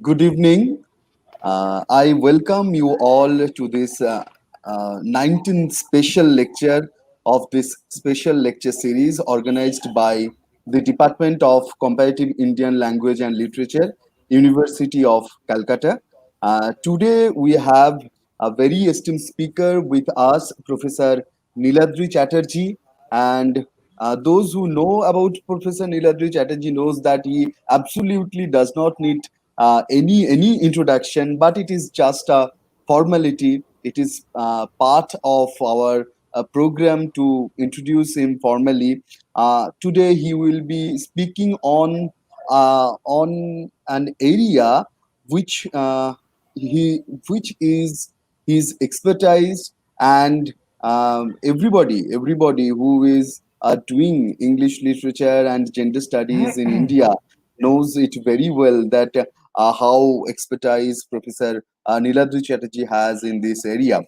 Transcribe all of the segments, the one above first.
Good evening. I welcome you all to this 19th special lecture of this special lecture series organized by the Department of Comparative Indian Language and Literature, University of Calcutta. Today we have a very esteemed speaker with us, Professor Niladri Chatterjee, and those who know about Professor Niladri Chatterjee knows that he absolutely does not need any introduction, but it is just a formality. It is part of our program to introduce him formally. Today he will be speaking on an area which he which is his expertise, and everybody who is doing English literature and gender studies in India knows it very well that how expertise Professor Niladri Chatterjee has in this area.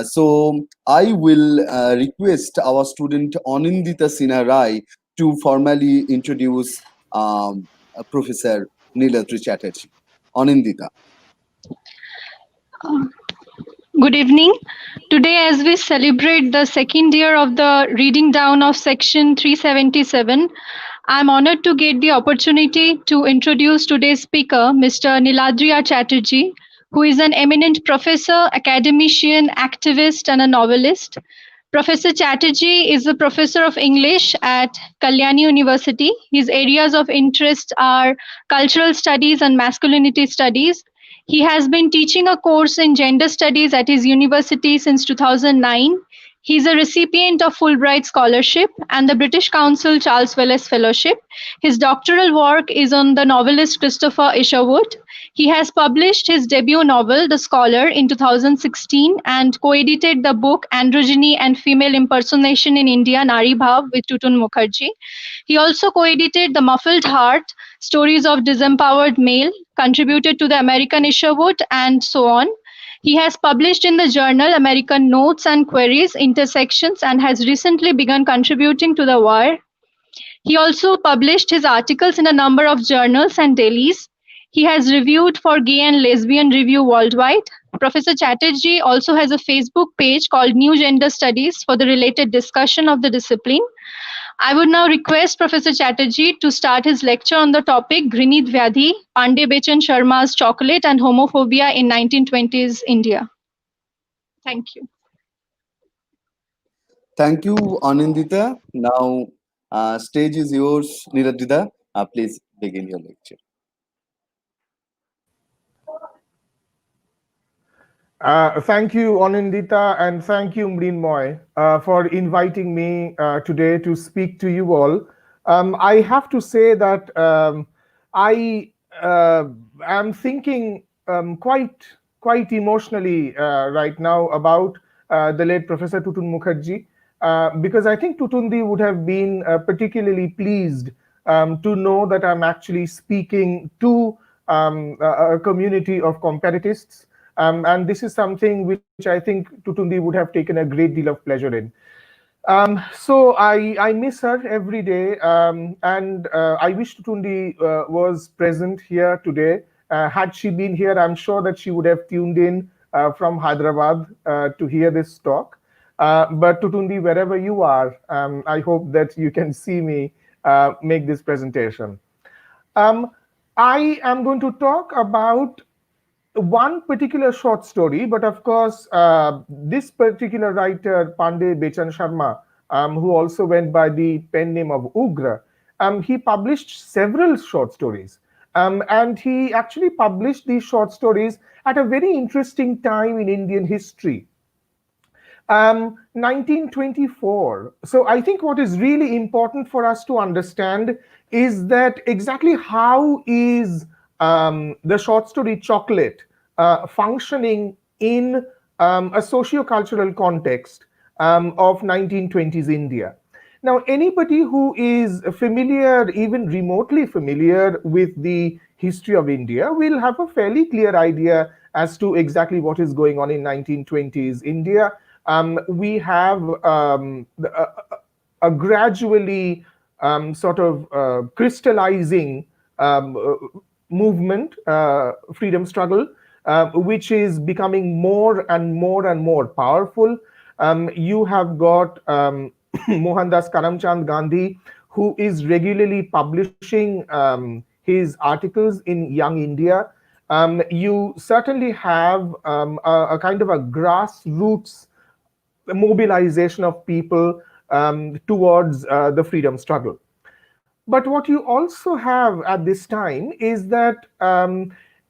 So I will request our student Anindita Sinha Rai to formally introduce Professor Niladri Chatterjee. Anindita. Good evening. Today, as we celebrate the second year of the reading down of Section 377, I'm honored to get the opportunity to introduce today's speaker, Mr. Niladri R Chatterjee, who is an eminent professor, academician, activist, and a novelist. Professor Chatterjee is a professor of English at Kalyani University. His areas of interest are cultural studies and masculinity studies. He has been teaching a course in gender studies at his university since 2009. He is a recipient of Fulbright Scholarship and the British Council Charles Wallace Fellowship. His doctoral work is on the novelist Christopher Isherwood. He has published his debut novel, The Scholar, in 2016 and co-edited the book Androgyny and Female Impersonation in India, Nari Bhav with Tutun Mukherjee. He also co-edited The Muffled Heart, Stories of Disempowered Male, contributed to the American Isherwood, and so on. He has published in the journal American Notes and Queries, Intersections, and has recently begun contributing to the Wire. He also published his articles in a number of journals and dailies. He has reviewed for Gay and Lesbian Review Worldwide. Professor Chatterjee also has a Facebook page called New Gender Studies for the related discussion of the discipline. I would now request Professor Chatterjee to start his lecture on the topic Ghrinit Vyadhi, Pandey Bechan Sharma's Chocolate and Homophobia in 1920s India. Thank you. Thank you, Anindita. Now, stage is yours, Niladrida. Please begin your lecture. Thank you, Anindita, and thank you, Mrinmoy, for inviting me today to speak to you all. I have to say that I am thinking quite emotionally right now about the late Professor Tutun Mukherjee, because I think Tutundi would have been particularly pleased to know that I'm actually speaking to a community of comparatists. And this is something which I think Tutundi would have taken a great deal of pleasure in. So I miss her every day, and I wish Tutundi was present here today. Had she been here, I'm sure that she would have tuned in from Hyderabad to hear this talk. But Tutundi, wherever you are, I hope that you can see me make this presentation. I am going to talk about one particular short story, but of course, this particular writer, Pandey Bechan Sharma, who also went by the pen name of Ugra, he published several short stories. And he actually published these short stories at a very interesting time in Indian history. 1924. So I think what is really important for us to understand is that exactly how is the short story Chocolate functioning in a socio-cultural context of 1920s India. Now, anybody who is familiar, even remotely familiar with the history of India will have a fairly clear idea as to exactly what is going on in 1920s India. We have a gradually sort of crystallizing movement, freedom struggle, which is becoming more and more and more powerful. You have got Mohandas Karamchand Gandhi, who is regularly publishing his articles in Young India. You certainly have a kind of a grassroots mobilization of people towards the freedom struggle. But what you also have at this time is that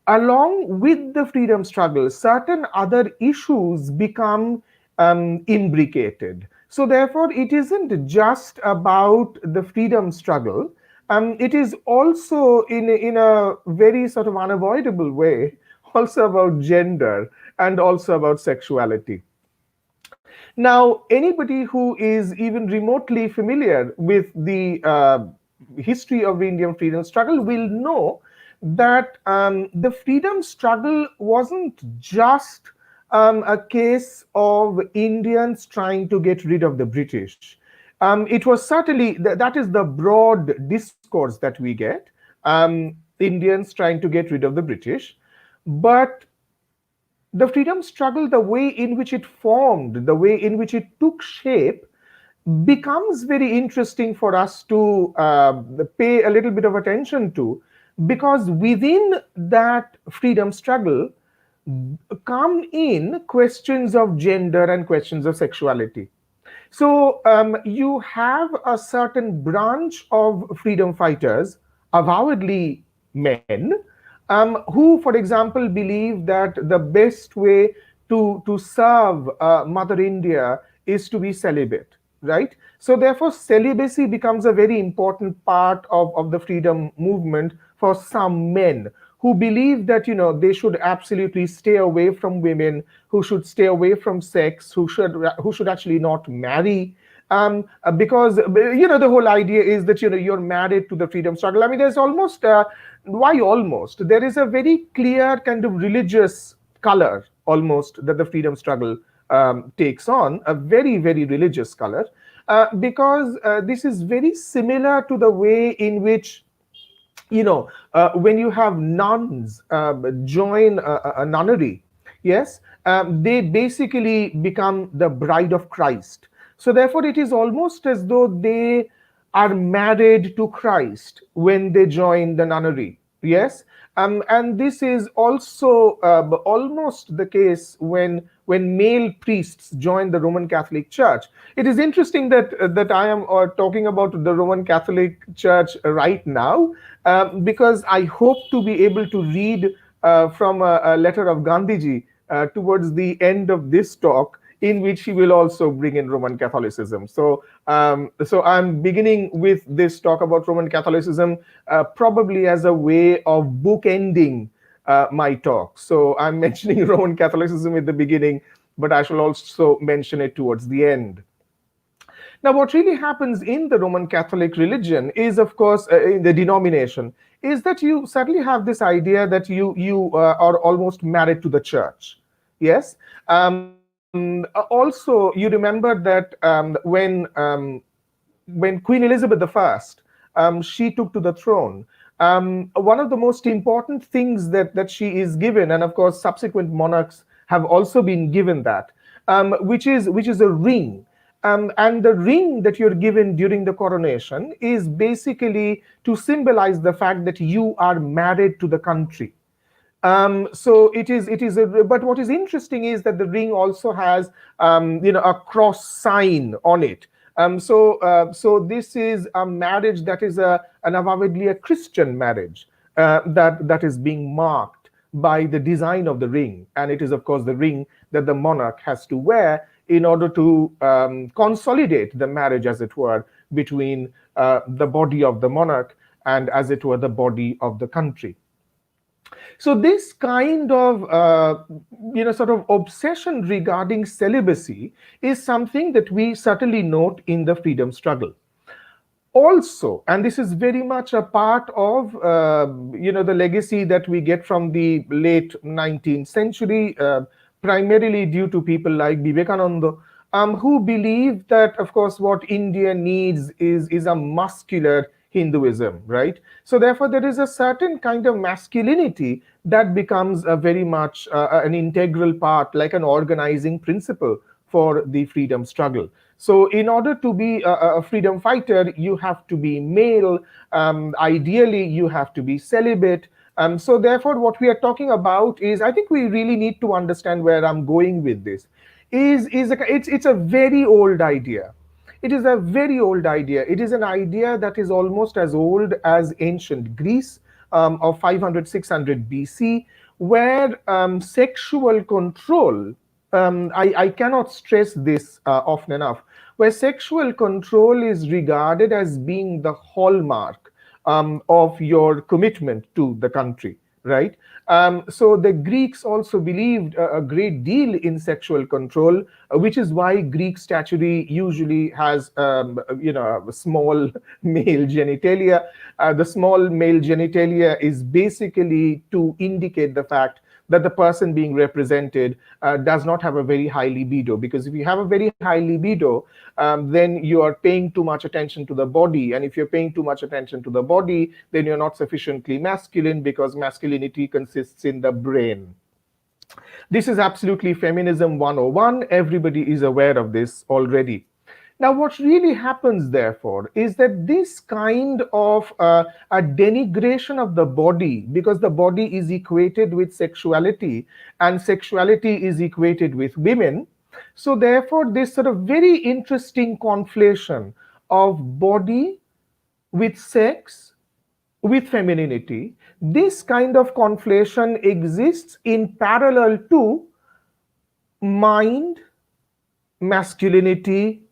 along with the freedom struggle, certain other issues become imbricated. So, therefore, it isn't just about the freedom struggle. It is also, in a very sort of unavoidable way, also about gender and also about sexuality. Now, anybody who is even remotely familiar with the history of the Indian freedom struggle will know that the freedom struggle wasn't just a case of Indians trying to get rid of the British. It was certainly, that is the broad discourse that we get, Indians trying to get rid of the British. But the freedom struggle, the way in which it formed, the way in which it took shape, becomes very interesting for us to pay a little bit of attention to, because within that freedom struggle come in questions of gender and questions of sexuality. So you have a certain branch of freedom fighters, avowedly men, who, for example, believe that the best way to serve Mother India is to be celibate, right? So therefore, celibacy becomes a very important part of the freedom movement for some men who believe that, they should absolutely stay away from women, who should stay away from sex, who should actually not marry. Because the whole idea is that you're married to the freedom struggle. I mean, there's almost why almost there is a very clear kind of religious color almost that the freedom struggle takes on, a very, very religious color, because this is very similar to the way in which when you have nuns join a nunnery, yes, they basically become the bride of Christ. So therefore, it is almost as though they are married to Christ when they join the nunnery. Yes, and this is also almost the case when male priests join the Roman Catholic Church. It is interesting that I am talking about the Roman Catholic Church right now, because I hope to be able to read from a letter of Gandhiji towards the end of this talk, in which he will also bring in Roman Catholicism. So I'm beginning with this talk about Roman Catholicism probably as a way of bookending my talk. So I'm mentioning Roman Catholicism at the beginning, but I shall also mention it towards the end. Now, what really happens in the Roman Catholic religion is, of course, in the denomination, is that you certainly have this idea that you are almost married to the church. Yes. Also, you remember that when Queen Elizabeth I, she took to the throne, one of the most important things that she is given, and of course subsequent monarchs have also been given that, which is a ring. And the ring that you're given during the coronation is basically to symbolize the fact that you are married to the country. So it is but what is interesting is that the ring also has a cross sign on it. So this is a marriage that is an avowedly a Christian marriage that is being marked by the design of the ring, and it is of course the ring that the monarch has to wear in order to consolidate the marriage, as it were, between the body of the monarch and, as it were, the body of the country. So this kind of sort of obsession regarding celibacy is something that we certainly note in the freedom struggle. Also, and this is very much a part of the legacy that we get from the late 19th century, primarily due to people like Vivekananda, who believe that, of course, what India needs is a muscular Hinduism, right? So therefore, there is a certain kind of masculinity that becomes a very much an integral part, like an organizing principle for the freedom struggle. So, in order to be a freedom fighter, you have to be male. Ideally, you have to be celibate. So, therefore, what we are talking about is, I think we really need to understand where I'm going with this. It's a very old idea. It is a very old idea. It is an idea that is almost as old as ancient Greece, of 500, 600 BC, where sexual control, I cannot stress this often enough, where sexual control is regarded as being the hallmark of your commitment to the country, right? So the Greeks also believed a great deal in sexual control, which is why Greek statuary usually has, a small male genitalia. The small male genitalia is basically to indicate the fact that the person being represented does not have a very high libido. Because if you have a very high libido, then you are paying too much attention to the body. And if you're paying too much attention to the body, then you're not sufficiently masculine, because masculinity consists in the brain. This is absolutely feminism 101. Everybody is aware of this already. Now, what really happens, therefore, is that this kind of a denigration of the body, because the body is equated with sexuality and sexuality is equated with women. So, therefore, this sort of very interesting conflation of body with sex, with femininity, this kind of conflation exists in parallel to mind, masculinity,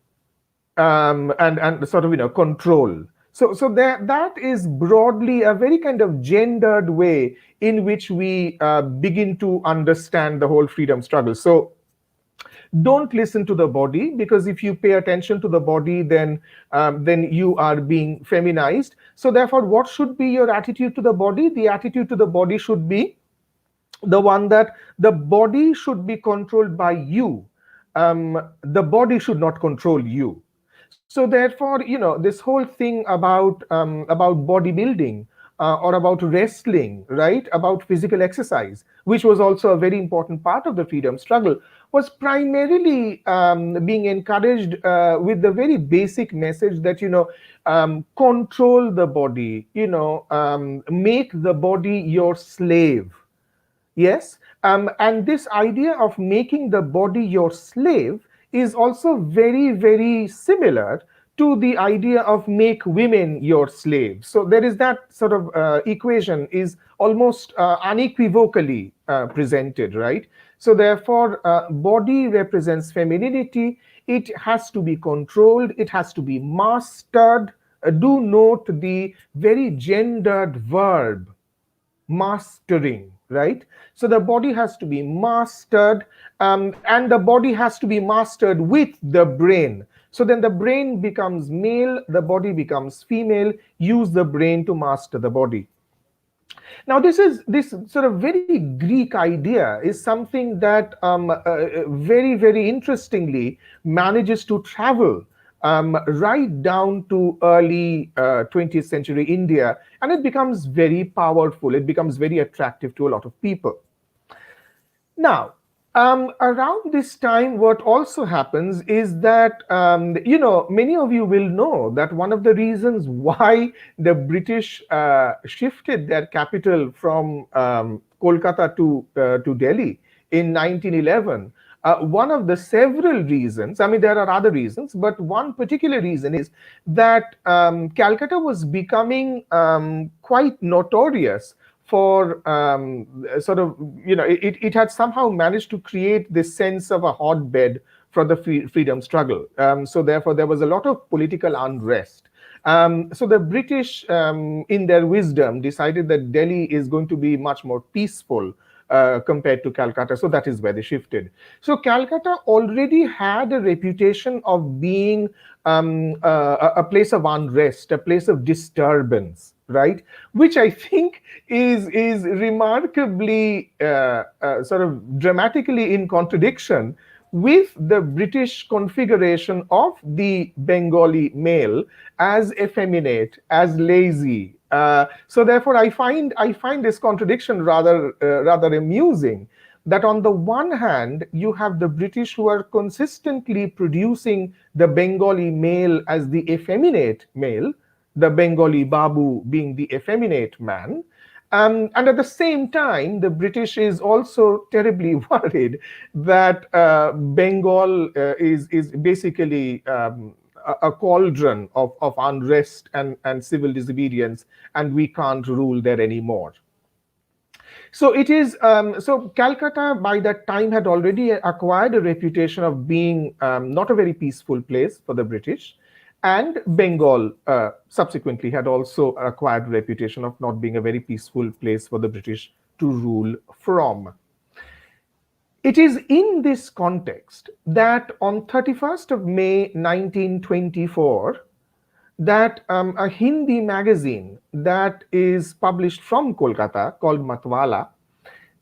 and sort of control. So that is broadly a very kind of gendered way in which we begin to understand the whole freedom struggle. So don't listen to the body, because if you pay attention to the body, then you are being feminized. So therefore, what should be your attitude to the body? The attitude to the body should be the one that the body should be controlled by you. The body should not control you. So therefore, this whole thing about bodybuilding, or about wrestling, right, about physical exercise, which was also a very important part of the freedom struggle, was primarily being encouraged with the very basic message that control the body, make the body your slave. Yes, and this idea of making the body your slave is also very, very similar to the idea of make women your slaves. So there is that sort of equation is almost unequivocally presented, right? So therefore, body represents femininity. It has to be controlled. It has to be mastered. Do note the very gendered verb mastering, right? So the body has to be mastered, and the body has to be mastered with the brain. So then the brain becomes male, the body becomes female. Use the brain to master the body. Now, this sort of very Greek idea is something that very, very interestingly manages to travel right down to early 20th century India, and it becomes very powerful. It becomes very attractive to a lot of people. Now, around this time, what also happens is that, many of you will know that one of the reasons why the British shifted their capital from Kolkata to Delhi in 1911, one of the several reasons, I mean, there are other reasons, but one particular reason is that Calcutta was becoming quite notorious for it had somehow managed to create this sense of a hotbed for the freedom struggle. So therefore, there was a lot of political unrest. So the British, in their wisdom, decided that Delhi is going to be much more peaceful compared to Calcutta. So that is where they shifted. So Calcutta already had a reputation of being a place of unrest, a place of disturbance, right? Which I think is remarkably sort of dramatically in contradiction with the British configuration of the Bengali male as effeminate, as lazy. So therefore, I find this contradiction rather amusing. That on the one hand, you have the British who are consistently producing the Bengali male as the effeminate male, the Bengali Babu being the effeminate man. And at the same time, the British is also terribly worried that Bengal is basically a cauldron of unrest and civil disobedience, and we can't rule there anymore. So it is so Calcutta by that time had already acquired a reputation of being not a very peaceful place for the British, and Bengal subsequently had also acquired a reputation of not being a very peaceful place for the British to rule from. It is in this context that on 31st of May 1924, that a Hindi magazine that is published from Kolkata called Matwala,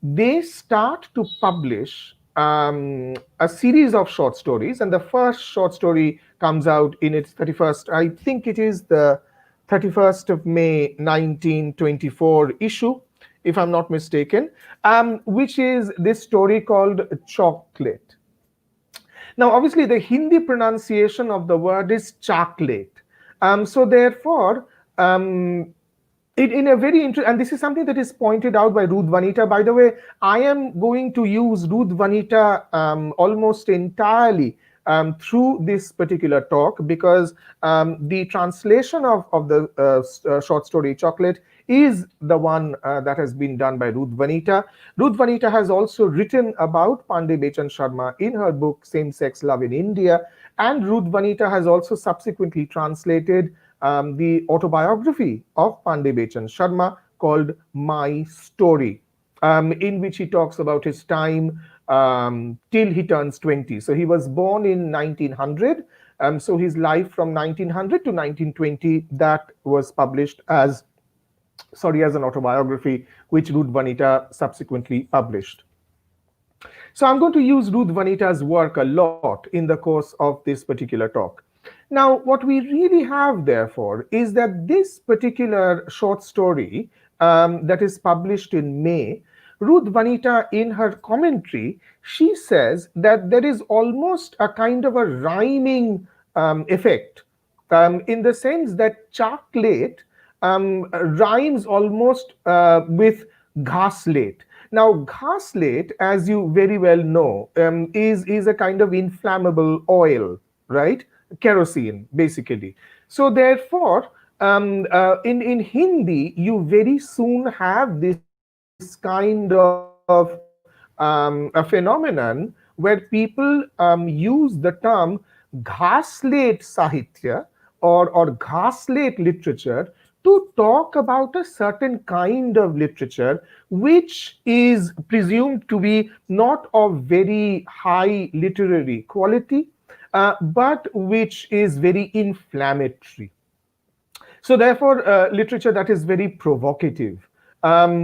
they start to publish a series of short stories, and the first short story comes out in its 31st, I think it is the 31st of May 1924 issue, if I'm not mistaken, which is this story called Chocolate. Now, obviously, the Hindi pronunciation of the word is chocolate. So therefore, in a very interesting, and this is something that is pointed out by Ruth Vanita. By the way, I am going to use Ruth Vanita almost entirely through this particular talk, because the translation of the short story Chocolate is the one that has been done by Ruth Vanita. Ruth Vanita has also written about Pandey Bechan Sharma in her book Same Sex Love in India, and Ruth Vanita has also subsequently translated the autobiography of Pandey Bechan Sharma called My Story, in which he talks about his time till he turns 20. So he was born in 1900. So his life from 1900 to 1920, that was published as an autobiography, which Ruth Vanita subsequently published. So I'm going to use Ruth Vanita's work a lot in the course of this particular talk. Now, what we really have, therefore, is that this particular short story that is published in May, Ruth Vanita, in her commentary, she says that there is almost a kind of a rhyming effect, in the sense that chocolate rhymes almost with Ghastly. Now, Ghastly, as you very well know, is a kind of inflammable oil, right? Kerosene, basically. So therefore, in Hindi, you very soon have this kind of a phenomenon where people use the term Ghastly Sahitya or Ghastly literature to talk about a certain kind of literature which is presumed to be not of very high literary quality, but which is very inflammatory. So therefore, literature that is very provocative. So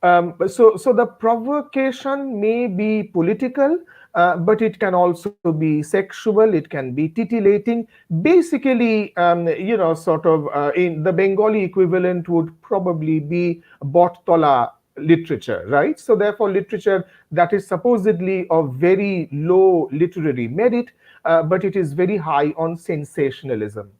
the provocation may be political, but it can also be sexual, it can be titillating. Basically, sort of in the Bengali equivalent would probably be Bottola literature, right? So therefore, literature that is supposedly of very low literary merit, but it is very high on sensationalism.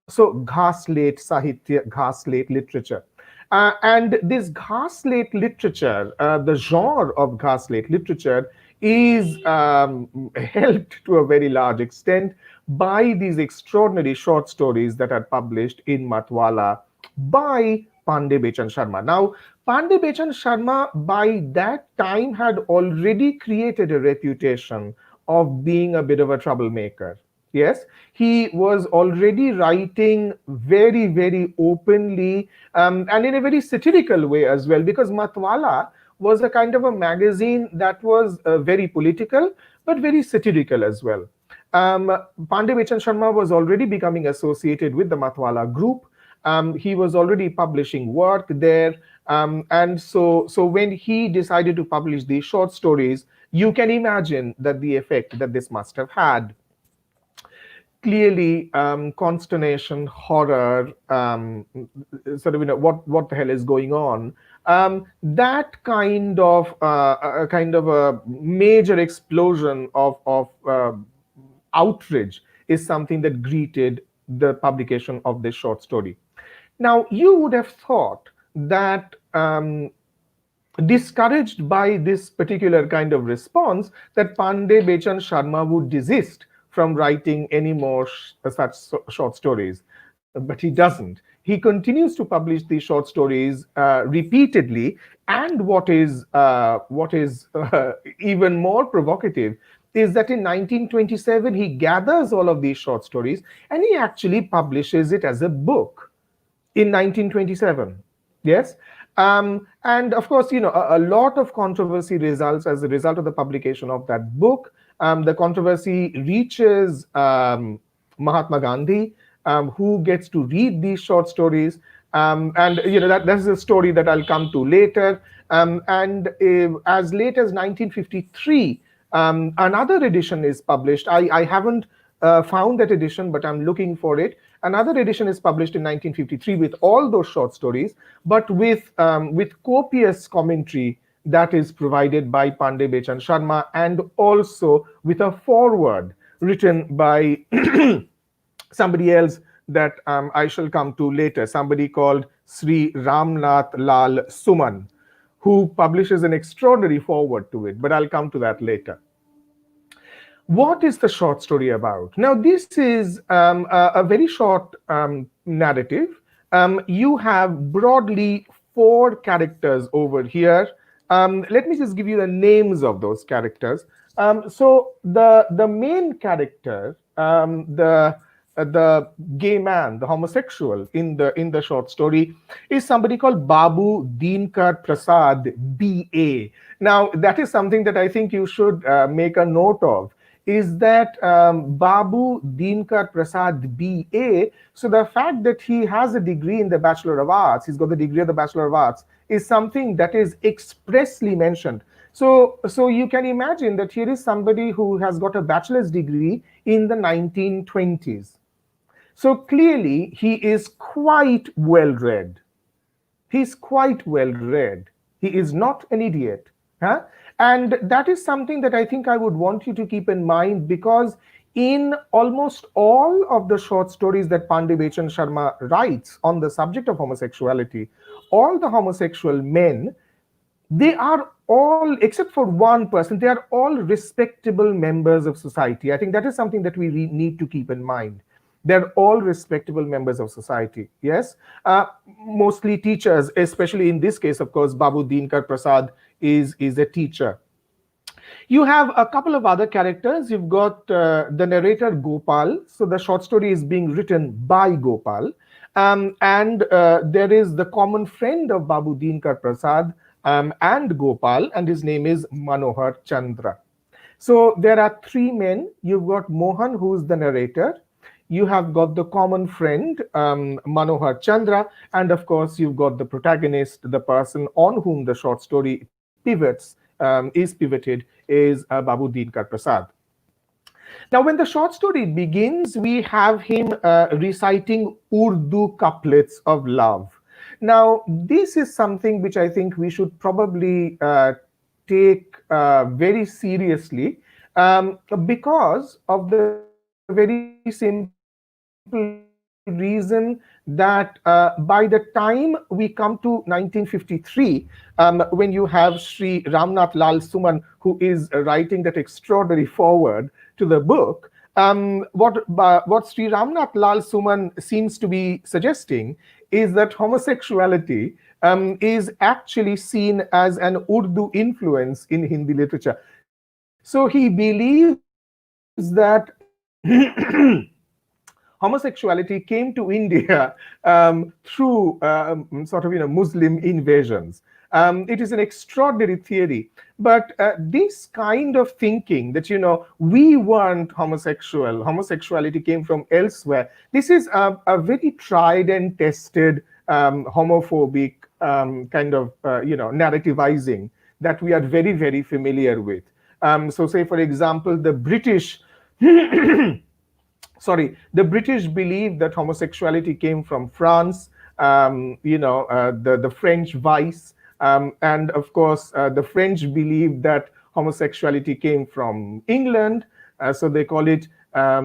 So Ghastly Sahitya, Ghastly literature. And this Ghastly literature, the genre of Ghastly literature, is helped to a very large extent by these extraordinary short stories that are published in Matwala by Pandey Bechan Sharma. Now, Pandey Bechan Sharma by that time had already created a reputation of being a bit of a troublemaker. Yes, he was already writing very, very openly, and in a very satirical way as well, because Matwala was a kind of a magazine that was very political, but very satirical as well. Pandey Bechan Sharma was already becoming associated with the Matwala group. He was already publishing work there. And so when he decided to publish these short stories, you can imagine that the effect that this must have had. Clearly, consternation, horror, sort of, what the hell is going on? That kind of a major explosion of outrage is something that greeted the publication of this short story. Now, you would have thought that, discouraged by this particular kind of response, that Pandey Bechan Sharma would desist from writing any more such short stories. But he doesn't. He continues to publish these short stories repeatedly. And what is even more provocative is that in 1927 he gathers all of these short stories and he actually publishes it as a book in 1927. Yes. And of course, a lot of controversy results as a result of the publication of that book. The controversy reaches Mahatma Gandhi, who gets to read these short stories. And that's a story that I'll come to later. And as late as 1953, another edition is published. I haven't found that edition, but I'm looking for it. Another edition is published in 1953 with all those short stories, but with copious commentary that is provided by Pandey Bechan Sharma, and also with a foreword written by somebody else that I shall come to later, somebody called Sri Ramnath Lal Suman, who publishes an extraordinary foreword to it, but I'll come to that later. What is the short story about? Now, this is a very short narrative. You have broadly 4 characters over here. Let me just give you the names of those characters. So the main character, the gay man, the homosexual in the short story, is somebody called Babu Dinkar Prasad, B.A. Now, that is something that I think you should make a note of, is that Babu Dinkar Prasad, B.A., so the fact that he has a degree in the Bachelor of Arts, he's got the degree of the Bachelor of Arts, is something that is expressly mentioned. So you can imagine that here is somebody who has got a bachelor's degree in the 1920s. So clearly, he is quite well read. He's quite well read. He is not an idiot. Huh? And that is something that I think I would want you to keep in mind, because in almost all of the short stories that Pandey Bechan Sharma writes on the subject of homosexuality, all the homosexual men, they are all, except for one person, they are all respectable members of society. I think that is something that we need to keep in mind. They're all respectable members of society. Yes, mostly teachers, especially in this case, of course, Babu Dinkar Prasad is a teacher. You have a couple of other characters. You've got the narrator Gopal. So the short story is being written by Gopal. And there is the common friend of Babu Dinkar Prasad and Gopal, and his name is Manohar Chandra. So there are 3 men. You've got Mohan, who's the narrator. You have got the common friend, Manohar Chandra, and of course, you've got the protagonist, the person on whom the short story is pivoted, is Babu Dinkar Prasad. Now, when the short story begins, we have him reciting Urdu couplets of love. Now, this is something which I think we should probably take very seriously, because of the very simple reason that by the time we come to 1953, when you have Sri Ramnath Lal Suman, who is writing that extraordinary foreword to the book, what Sri Ramnath Lal Suman seems to be suggesting is that homosexuality is actually seen as an Urdu influence in Hindi literature. So he believes that homosexuality came to India through Muslim invasions. It is an extraordinary theory, but this kind of thinking that we weren't homosexual, homosexuality came from elsewhere. This is a very tried and tested homophobic kind of narrativizing that we are very, very familiar with. So, say for example, the British sorry, the British believed that homosexuality came from France, the French vice, and of course, the French believed that homosexuality came from England, so they call it, la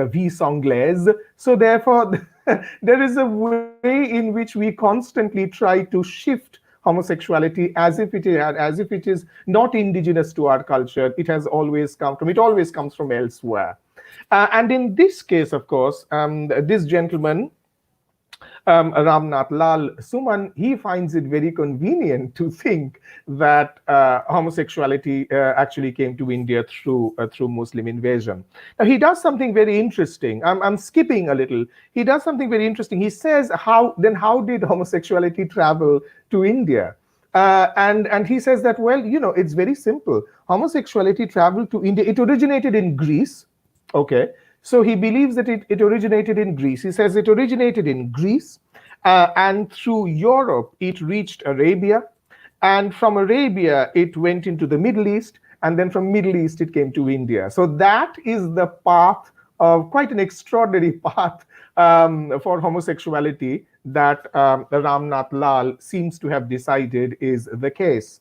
vie anglaise. So therefore, there is a way in which we constantly try to shift homosexuality as if it is not indigenous to our culture. It always comes from elsewhere. And in this case, of course, this gentleman, Ramnath Lal Suman, he finds it very convenient to think that homosexuality actually came to India through Muslim invasion. Now he does something very interesting. I'm skipping a little. He does something very interesting. He says, how did homosexuality travel to India? And he says that, well, it's very simple. Homosexuality traveled to India. It originated in Greece. Okay, so he believes that it originated in Greece. He says it originated in Greece, and through Europe it reached Arabia, and from Arabia it went into the Middle East, and then from Middle East it came to India. So that is the path of quite an extraordinary path for homosexuality that Ramnath Lal seems to have decided is the case.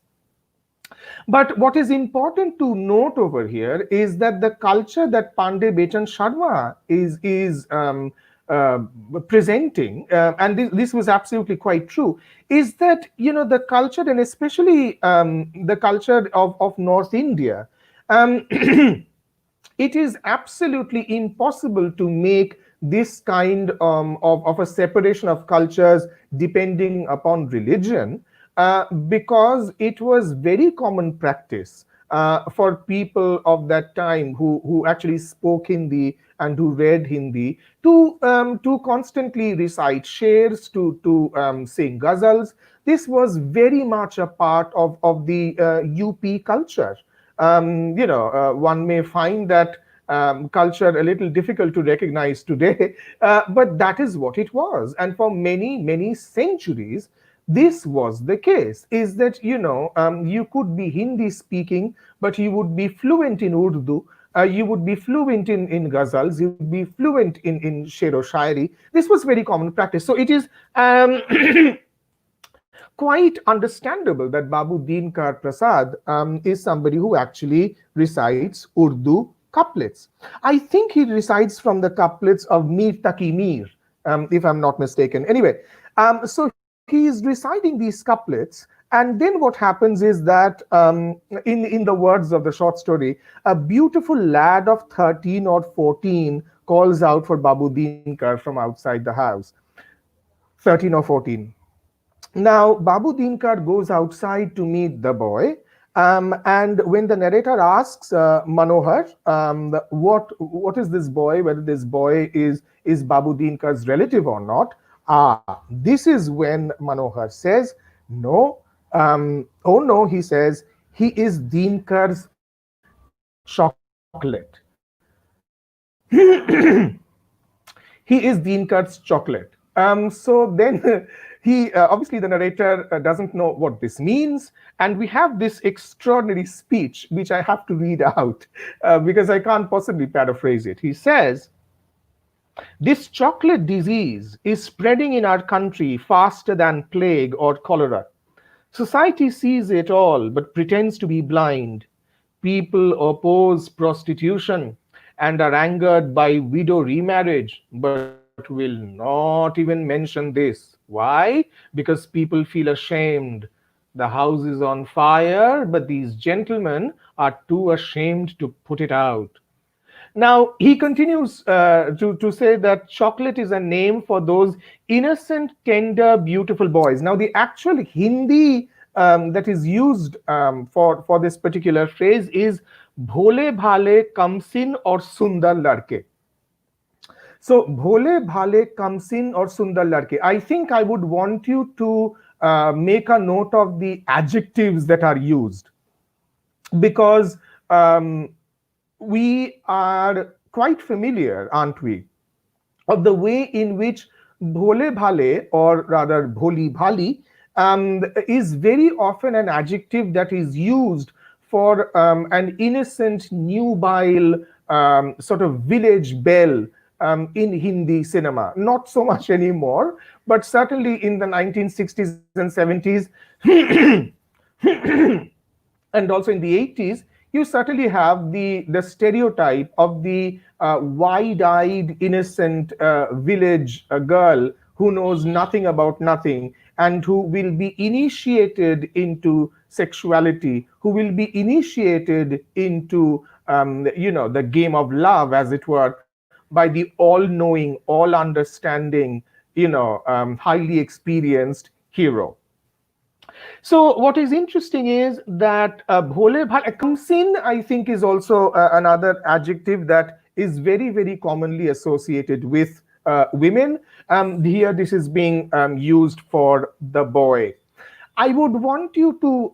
But what is important to note over here is that the culture that Pandey Bechan Sharma is presenting, and this was absolutely quite true, is that the culture, and especially the culture of North India, it is absolutely impossible to make this kind of a separation of cultures depending upon religion. Because it was very common practice for people of that time who actually spoke Hindi and who read Hindi to constantly recite shares, to sing ghazals. This was very much a part of the UP culture. One may find that culture a little difficult to recognize today, but that is what it was. And for many, many centuries, this was the case, is that, you could be Hindi speaking, but you would be fluent in Urdu, you would be fluent in ghazals, you'd be fluent in shero shairi. This was very common practice. So it is quite understandable that Babu Dinkar Prasad is somebody who actually recites Urdu couplets. I think he recites from the couplets of Mir Taki Mir, if I'm not mistaken. Anyway, so he is reciting these couplets, and then what happens is that, in the words of the short story, a beautiful lad of 13 or 14 calls out for Babu Dinkar from outside the house. 13 or 14. Now, Babu Dinkar goes outside to meet the boy, and when the narrator asks Manohar, what is this boy, whether this boy is Babu Dinkar's relative or not, this is when Manohar says, no, oh no, he says, he is Dinkar's chocolate. He is Dinkar's chocolate. So then he obviously the narrator doesn't know what this means, and we have this extraordinary speech which I have to read out because I can't possibly paraphrase it. He says, this chocolate disease is spreading in our country faster than plague or cholera. Society sees it all but pretends to be blind. People oppose prostitution and are angered by widow remarriage, but will not even mention this. Why? Because people feel ashamed. The house is on fire, but these gentlemen are too ashamed to put it out. Now, he continues to say that chocolate is a name for those innocent, tender, beautiful boys. Now, the actual Hindi that is used for this particular phrase is bhole bhale kamsin or sundar larke. So, bhole bhale kamsin or sundar larke. I think I would want you to make a note of the adjectives that are used, because we are quite familiar, aren't we, of the way in which bhole bhale, or rather bholi bhali, is very often an adjective that is used for an innocent, nubile sort of village belle in Hindi cinema. Not so much anymore, but certainly in the 1960s and 70s, and also in the 80s, you certainly have the stereotype of the wide-eyed, innocent village girl who knows nothing about nothing and who will be initiated into sexuality, who will be initiated into the game of love, as it were, by the all-knowing, all-understanding, highly experienced hero. So what is interesting is that bhole bhale comes in, I think, is also another adjective that is very, very commonly associated with women. Here, this is being used for the boy. I would want you to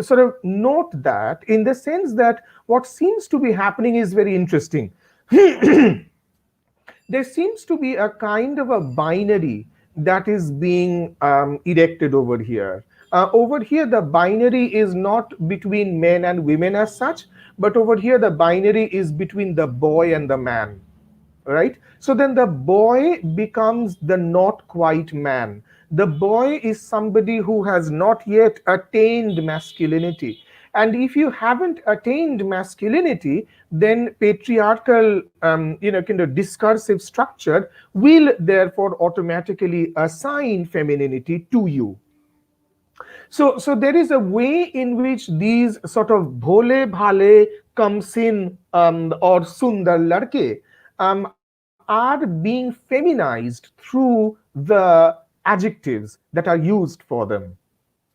sort of note that in the sense that what seems to be happening is very interesting. There seems to be a kind of a binary that is being erected over here. Over here, the binary is not between men and women as such, but over here, the binary is between the boy and the man. Right? So then the boy becomes the not quite man. The boy is somebody who has not yet attained masculinity. And if you haven't attained masculinity, then patriarchal, kind of discursive structure will therefore automatically assign femininity to you. So there is a way in which these sort of bhole bhale kamsin or sundar ladke are being feminized through the adjectives that are used for them.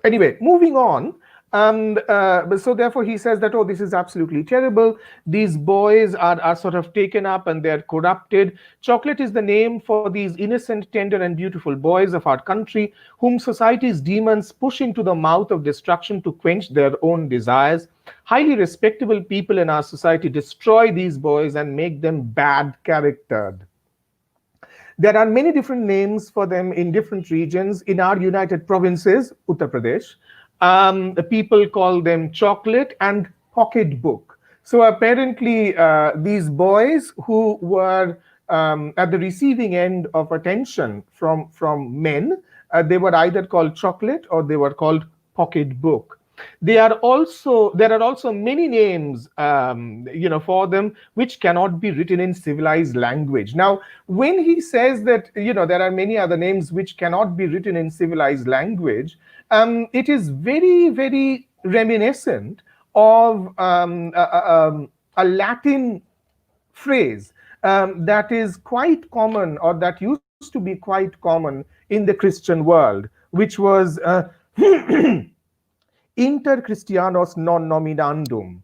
Anyway, moving on. So therefore he says that, oh, this is absolutely terrible. These boys are sort of taken up and they're corrupted. Chocolate is the name for these innocent, tender, and beautiful boys of our country, whom society's demons push into the mouth of destruction to quench their own desires. Highly respectable people in our society destroy these boys and make them bad charactered. There are many different names for them in different regions. In our United Provinces, Uttar Pradesh, the people call them chocolate and pocketbook. So apparently, these boys who were at the receiving end of attention from men, they were either called chocolate or they were called pocketbook. There are also many names, for them which cannot be written in civilized language. Now, when he says that there are many other names which cannot be written in civilized language, it is very, very reminiscent of a Latin phrase that is quite common, or that used to be quite common in the Christian world, which was inter Christianos non nominandum,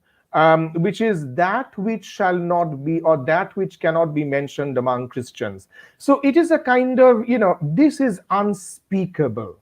which is that which shall not be, or that which cannot be mentioned among Christians. So it is a kind of, this is unspeakable.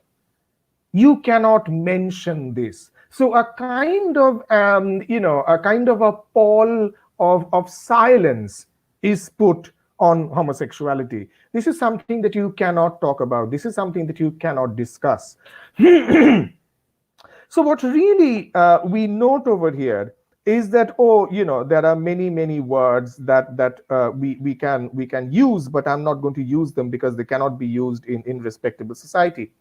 You cannot mention this. So a kind of, a pall of silence is put on homosexuality. This is something that you cannot talk about. This is something that you cannot discuss. So what really we note over here is that, there are many words that we can use, but I'm not going to use them because they cannot be used in respectable society.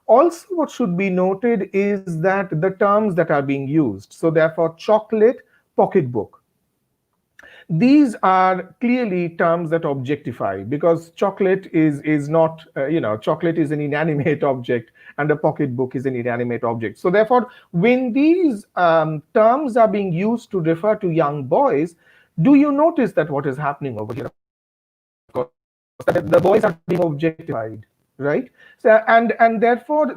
Also, what should be noted is that the terms that are being used, so therefore chocolate, pocketbook, these are clearly terms that objectify, because chocolate is not, chocolate is an inanimate object and a pocketbook is an inanimate object. So therefore, when these terms are being used to refer to young boys, do you notice that what is happening over here? Of course, that the boys are being objectified, right? So, and therefore,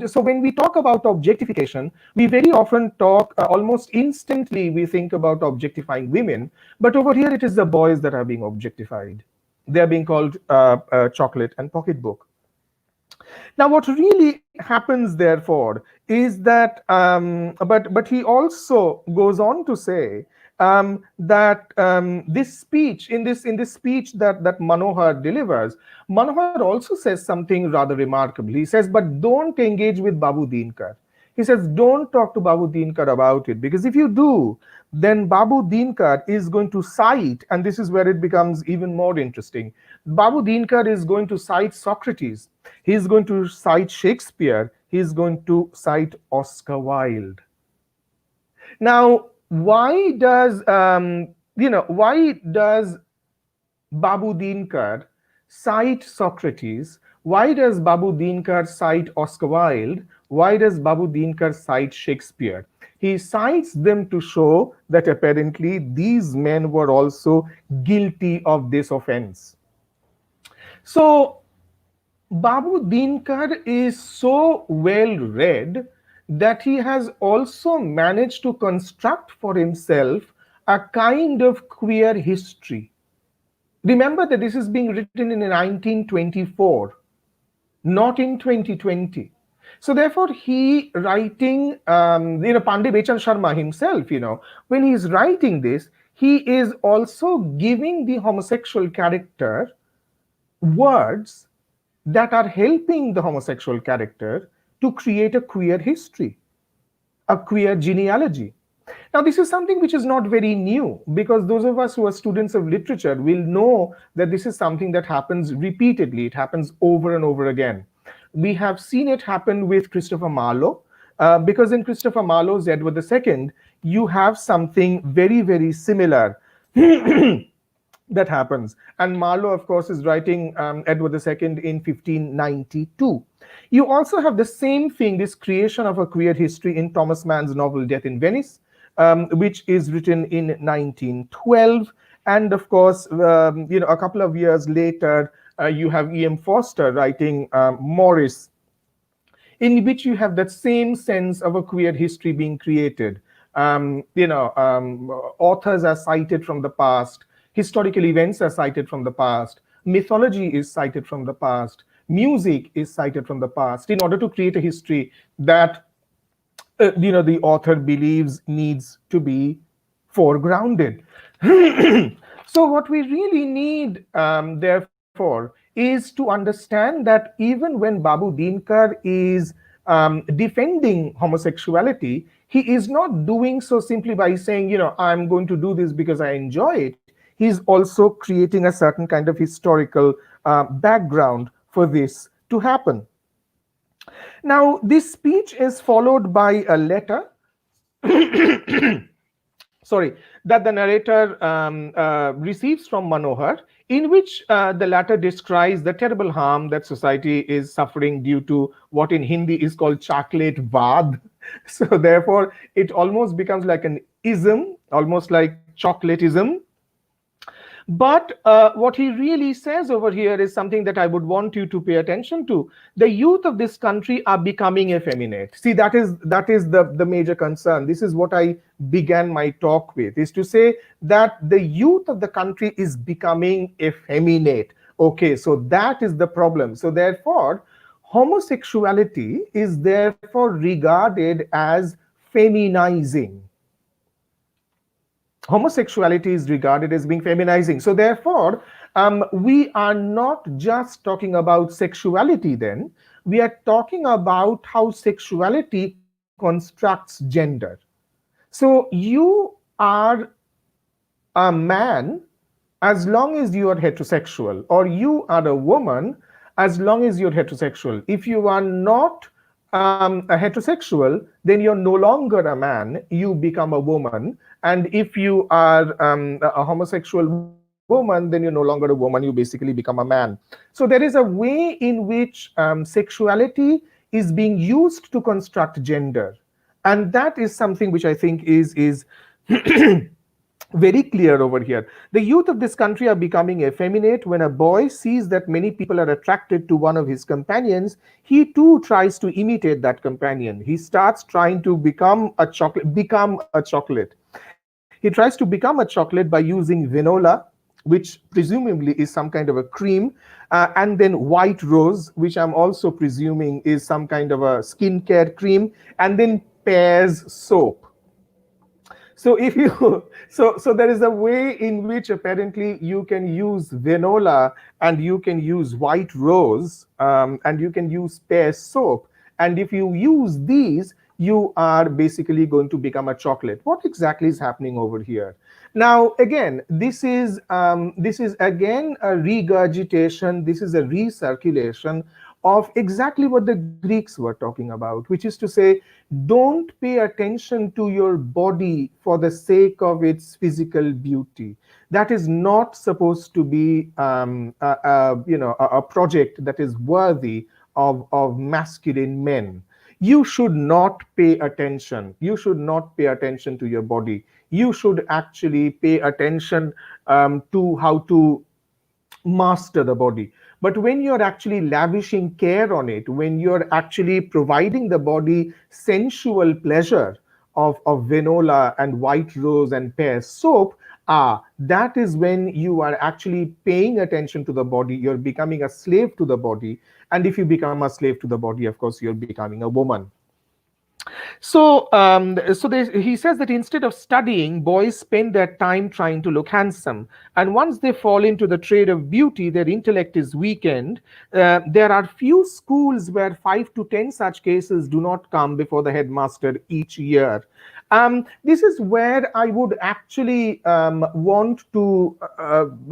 so when we talk about objectification, we very often talk, almost instantly, we think about objectifying women, but over here it is the boys that are being objectified. They are being called chocolate and pocketbook. Now, what really happens, therefore, is that, but he also goes on to say this speech, in this speech that Manohar delivers, Manohar also says something rather remarkable. He says, "But don't engage with Babu Dinkar." He says, "Don't talk to Babu Dinkar about it, because if you do, then Babu Dinkar is going to cite," and this is where it becomes even more interesting. Babu Dinkar is going to cite Socrates. He is going to cite Shakespeare. He is going to cite Oscar Wilde. Now, why does Babu Dinkar cite Socrates? Why does Babu Dinkar cite Oscar Wilde? Why does Babu Dinkar cite Shakespeare? He cites them to show that apparently these men were also guilty of this offense. So Babu Dinkar is so well read that he has also managed to construct for himself a kind of queer history. Remember that this is being written in 1924, not in 2020. So therefore, he writing, Pandey Bechan Sharma himself, when he's writing this, he is also giving the homosexual character words that are helping the homosexual character to create a queer history, a queer genealogy. Now, this is something which is not very new, because those of us who are students of literature will know that this is something that happens repeatedly. It happens over and over again. We have seen it happen with Christopher Marlowe, because in Christopher Marlowe's Edward II, you have something very, very similar that happens. And Marlowe, of course, is writing Edward II in 1592. You also have the same thing, this creation of a queer history, in Thomas Mann's novel Death in Venice, which is written in 1912. And of course, a couple of years later, you have E.M. Forster writing Morris, in which you have that same sense of a queer history being created. Authors are cited from the past, historical events are cited from the past, mythology is cited from the past, music is cited from the past, in order to create a history that the author believes needs to be foregrounded. So what we really need, therefore, is to understand that even when Babu Dinkar is defending homosexuality, he is not doing so simply by saying, I'm going to do this because I enjoy it. He's also creating a certain kind of historical background for this to happen. Now, this speech is followed by a letter that the narrator receives from Manohar, in which the latter describes the terrible harm that society is suffering due to what in Hindi is called chocolate vad. So therefore, it almost becomes like an ism, almost like chocolateism. But what he really says over here is something that I would want you to pay attention to. The youth of this country are becoming effeminate. See, that is the major concern. This is what I began my talk with, is to say that the youth of the country is becoming effeminate. Okay, so that is the problem. So therefore, homosexuality is therefore regarded as feminizing. Homosexuality is regarded as being feminizing. So therefore, we are not just talking about sexuality then, we are talking about how sexuality constructs gender. So you are a man as long as you are heterosexual, or you are a woman as long as you're heterosexual. If you are not a heterosexual, then you're no longer a man, you become a woman. And if you are a homosexual woman, then you're no longer a woman, you basically become a man. So there is a way in which sexuality is being used to construct gender. And that is something which I think is very clear over here. The youth of this country are becoming effeminate. When a boy sees that many people are attracted to one of his companions, he too tries to imitate that companion. He starts trying to become a chocolate. He tries to become a chocolate by using vanilla, which presumably is some kind of a cream, and then white rose, which I'm also presuming is some kind of a skincare cream, and then pear's soap. So if you so there is a way in which apparently you can use venola, and you can use white rose, and you can use pear soap, and if you use these, you are basically going to become a chocolate. What exactly is happening over here? Now again, this is again a regurgitation, this is a recirculation of exactly what the Greeks were talking about, which is to say, don't pay attention to your body for the sake of its physical beauty. That is not supposed to be a project that is worthy of masculine men. You should not pay attention. You should not pay attention to your body. You should actually pay attention to how to master the body. But when you're actually lavishing care on it, when you're actually providing the body sensual pleasure of venola and white rose and pear soap, that is when you are actually paying attention to the body. You're becoming a slave to the body. And if you become a slave to the body, of course, you're becoming a woman. He says that instead of studying, boys spend their time trying to look handsome. And once they fall into the trade of beauty, their intellect is weakened. There are few schools where 5 to 10 such cases do not come before the headmaster each year. This is where I would actually want to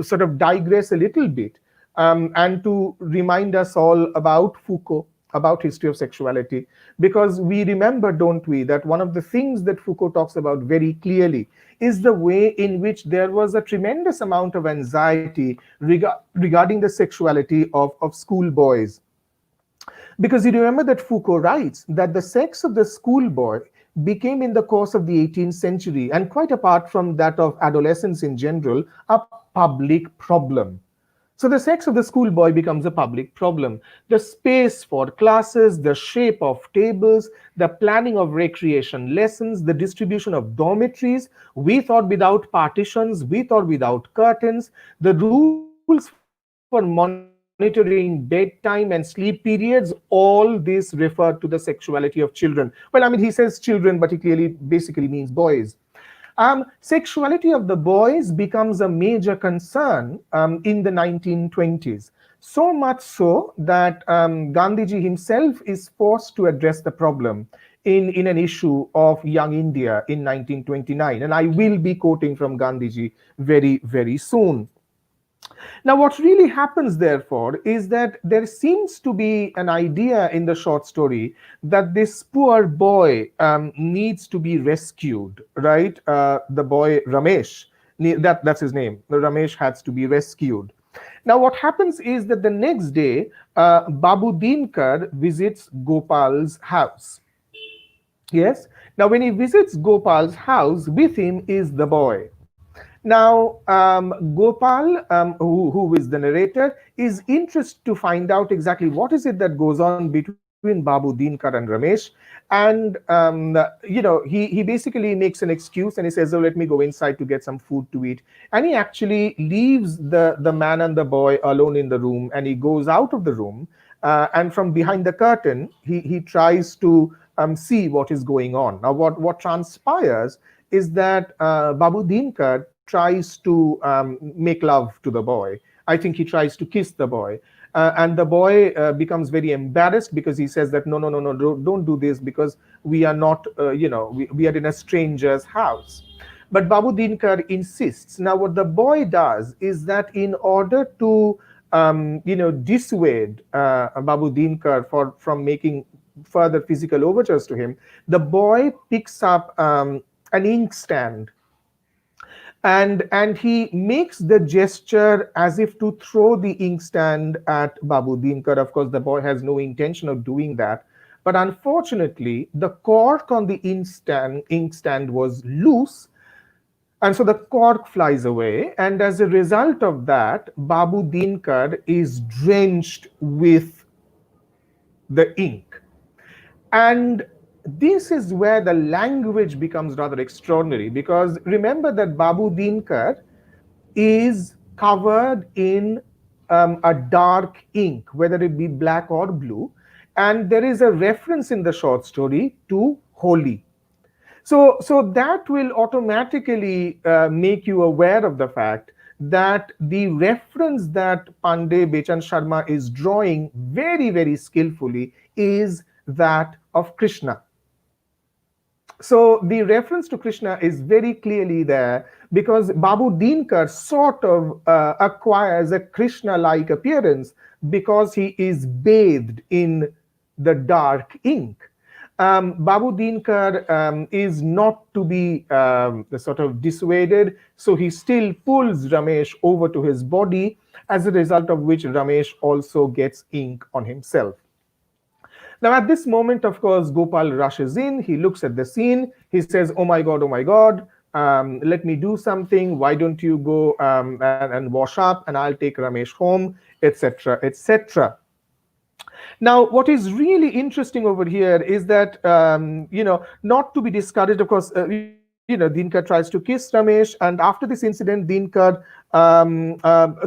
sort of digress a little bit, and to remind us all about Foucault, about history of sexuality, because we remember, don't we, that one of the things that Foucault talks about very clearly is the way in which there was a tremendous amount of anxiety regarding the sexuality of schoolboys. Because you remember that Foucault writes that the sex of the schoolboy became, in the course of the 18th century, and quite apart from that of adolescence in general, a public problem. So the sex of the schoolboy becomes a public problem. The space for classes, the shape of tables, the planning of recreation lessons, the distribution of dormitories, we thought without partitions, we thought without curtains, the rules for monitoring bedtime and sleep periods, all this refer to the sexuality of children. Well, I mean, he says children, but he clearly basically means boys. Sexuality of the boys becomes a major concern in the 1920s. So much so that Gandhiji himself is forced to address the problem in an issue of Young India in 1929. And I will be quoting from Gandhiji very, very soon. Now, what really happens, therefore, is that there seems to be an idea in the short story that this poor boy needs to be rescued, right? The boy Ramesh, that's his name. Ramesh has to be rescued. Now, what happens is that the next day, Babu Dinkar visits Gopal's house. Yes. Now, when he visits Gopal's house, with him is the boy. Now, Gopal, who is the narrator, is interested to find out exactly what is it that goes on between Babu Dinkar and Ramesh. And, he basically makes an excuse and he says, oh, let me go inside to get some food to eat. And he actually leaves the man and the boy alone in the room, and he goes out of the room. And from behind the curtain, he tries to see what is going on. Now, what transpires is that Babu Dinkar tries to make love to the boy. I think he tries to kiss the boy. And the boy becomes very embarrassed because he says that, no, don't do this, because we are not, we are in a stranger's house. But Babu Dinkar insists. Now, what the boy does is that in order to, dissuade Babu Dinkar from making further physical overtures to him, the boy picks up an inkstand, and he makes the gesture as if to throw the inkstand at Babu Dinkar. Of course, the boy has no intention of doing that. But unfortunately, the cork on the inkstand was loose, and so the cork flies away. And as a result of that, Babu Dinkar is drenched with the ink. And this is where the language becomes rather extraordinary, because remember that Babu Dinkar is covered in a dark ink, whether it be black or blue. And there is a reference in the short story to Holi. So that will automatically make you aware of the fact that the reference that Pandey Bechan Sharma is drawing very, very skillfully is that of Krishna. So the reference to Krishna is very clearly there because Babu Dinkar sort of acquires a Krishna-like appearance because he is bathed in the dark ink. Babu Dinkar is not to be sort of dissuaded, so he still pulls Ramesh over to his body, as a result of which Ramesh also gets ink on himself. Now, at this moment, of course, Gopal rushes in. He looks at the scene. He says, "Oh my God, oh my God, let me do something. Why don't you go and wash up and I'll take Ramesh home," etc., etc. Now, what is really interesting over here is that, not to be discouraged, of course, Dinkar tries to kiss Ramesh, and after this incident, Dinkar,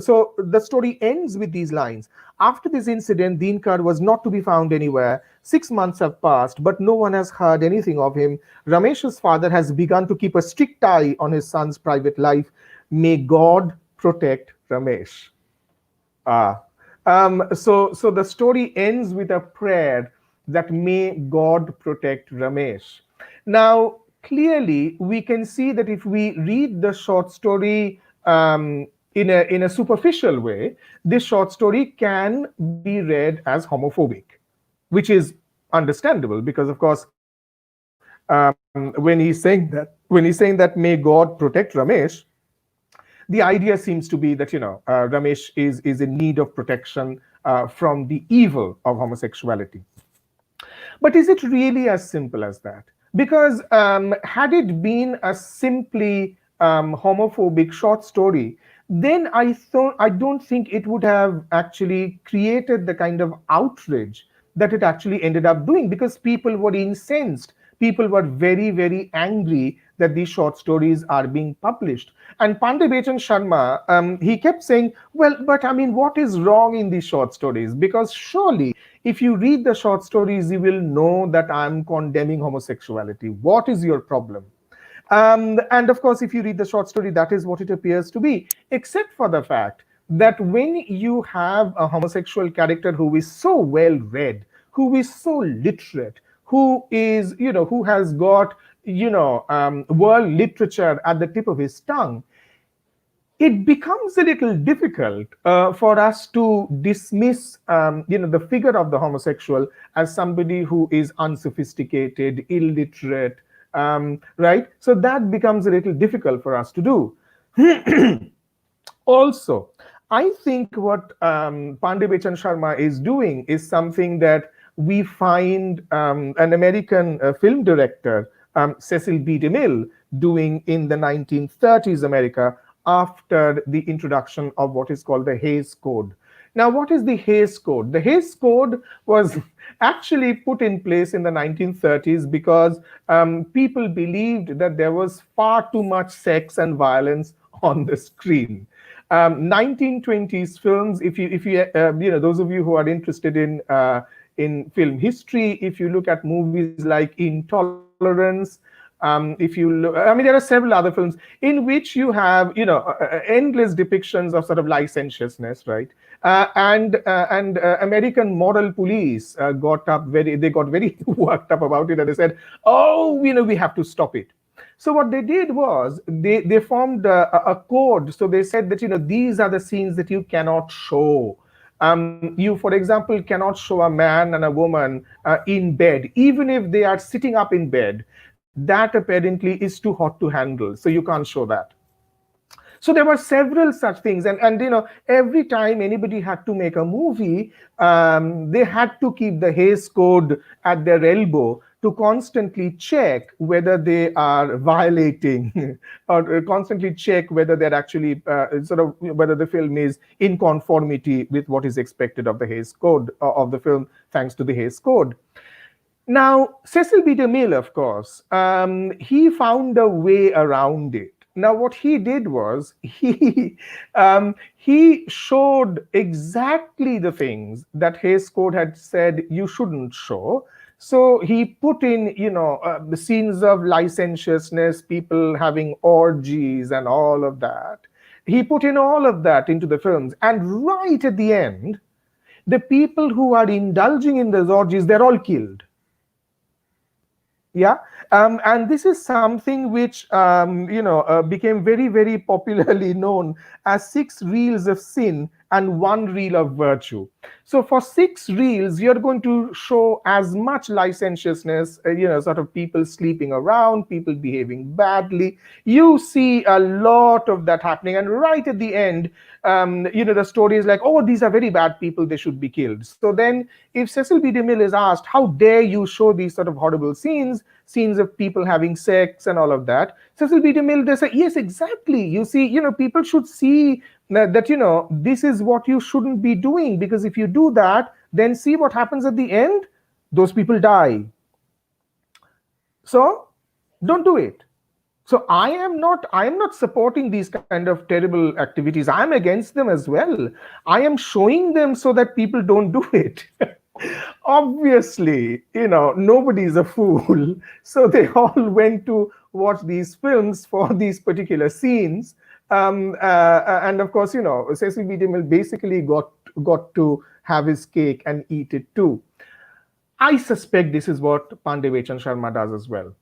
so the story ends with these lines. After this incident, Dinkar was not to be found anywhere. 6 months have passed, but no one has heard anything of him. Ramesh's father has begun to keep a strict eye on his son's private life. May God protect Ramesh. Ah. So the story ends with a prayer that may God protect Ramesh. Now, clearly, we can see that if we read the short story in a superficial way, this short story can be read as homophobic, which is understandable because, of course, when he's saying that may God protect Ramesh, the idea seems to be that Ramesh is in need of protection from the evil of homosexuality. But is it really as simple as that? Because had it been a simply homophobic short story, then I don't think it would have actually created the kind of outrage that it actually ended up doing, because people were incensed. People were very, very angry that these short stories are being published. And Pandey Bechan Sharma, he kept saying, well, but I mean, what is wrong in these short stories? Because surely, if you read the short stories, you will know that I'm condemning homosexuality. What is your problem? And of course, if you read the short story, that is what it appears to be, except for the fact that when you have a homosexual character who is so well read, who is so literate, who has got world literature at the tip of his tongue, it becomes a little difficult for us to dismiss the figure of the homosexual as somebody who is unsophisticated, illiterate, right? So that becomes a little difficult for us to do. Also, I think what Pandey Bechan Sharma is doing is something that we find an American film director, Cecil B. DeMille, doing in the 1930s America after the introduction of what is called the Hays Code. Now, what is the Hays Code? The Hays Code was actually put in place in the 1930s because people believed that there was far too much sex and violence on the screen. 1920s films, if you those of you who are interested in film history, if you look at movies like Intolerance, if you look, I mean, there are several other films in which you have endless depictions of sort of licentiousness, right? And American moral police got very worked up about it, and they said, oh, we have to stop it. So what they did was they formed a code. So they said that these are the scenes that you cannot show. You, for example, cannot show a man and a woman in bed, even if they are sitting up in bed. That apparently is too hot to handle, so you can't show that. So there were several such things, and every time anybody had to make a movie, they had to keep the Hays Code at their elbow to constantly check whether they are violating or constantly check whether they're actually whether the film is in conformity with what is expected of the Hays Code of the film, thanks to the Hays Code. Now, Cecil B. DeMille, of course, he found a way around it. Now, what he did was he showed exactly the things that Hays Code had said you shouldn't show. So he put in, the scenes of licentiousness, people having orgies and all of that. He put in all of that into the films. And right at the end, the people who are indulging in those orgies, they're all killed. Yeah. And this is something which became very, very popularly known as 6 reels of sin and 1 reel of virtue. So for 6 reels you're going to show as much licentiousness, sort of people sleeping around, people behaving badly. You see a lot of that happening, and right at the end, the story is like, oh, these are very bad people, they should be killed. So then if Cecil B. DeMille is asked, how dare you show these sort of horrible scenes of people having sex and all of that, Cecil B. DeMille, they say, yes, exactly. You see, people should see that, this is what you shouldn't be doing, because if you do that, then see what happens at the end. Those people die. So don't do it. So I am not supporting these kind of terrible activities. I am against them as well. I am showing them so that people don't do it. Obviously, nobody's a fool. So they all went to watch these films for these particular scenes. And of course, Cecil B. DeMille basically got to have his cake and eat it too. I suspect this is what Pandey Bechan Sharma does as well.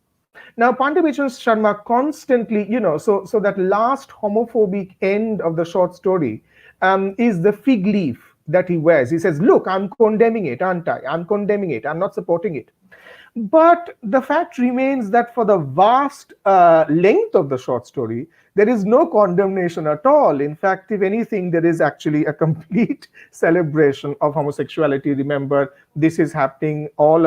Now, Pandey Bechan Sharma constantly, so that last homophobic end of the short story is the fig leaf that he wears. He says, look, I'm condemning it, aren't I? I'm condemning it. I'm not supporting it. But the fact remains that for the vast length of the short story, there is no condemnation at all. In fact, if anything, there is actually a complete celebration of homosexuality. Remember, this is happening all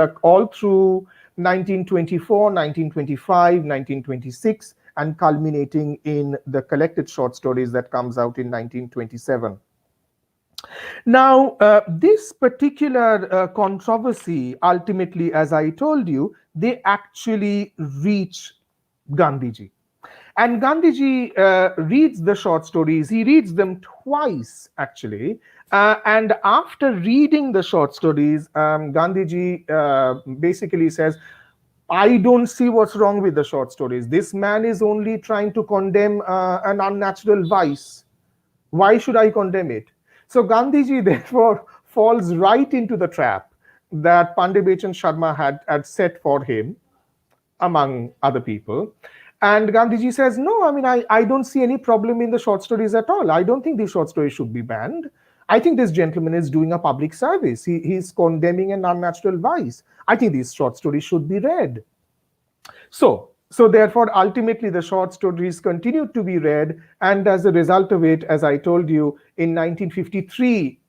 through 1924, 1925, 1926, and culminating in the collected short stories that comes out in 1927. Now, this particular controversy, ultimately, as I told you, they actually reach Gandhiji. And Gandhiji reads the short stories. He reads them twice, actually. And after reading the short stories, Gandhiji basically says, I don't see what's wrong with the short stories. This man is only trying to condemn an unnatural vice. Why should I condemn it? So Gandhiji therefore falls right into the trap that Pandey Bechan Sharma had set for him, among other people. And Gandhiji says, no, I mean, I don't see any problem in the short stories at all. I don't think these short stories should be banned. I think this gentleman is doing a public service. He's condemning an unnatural vice. I think these short stories should be read. So therefore, ultimately, the short stories continued to be read, and as a result of it, as I told you, in 1953,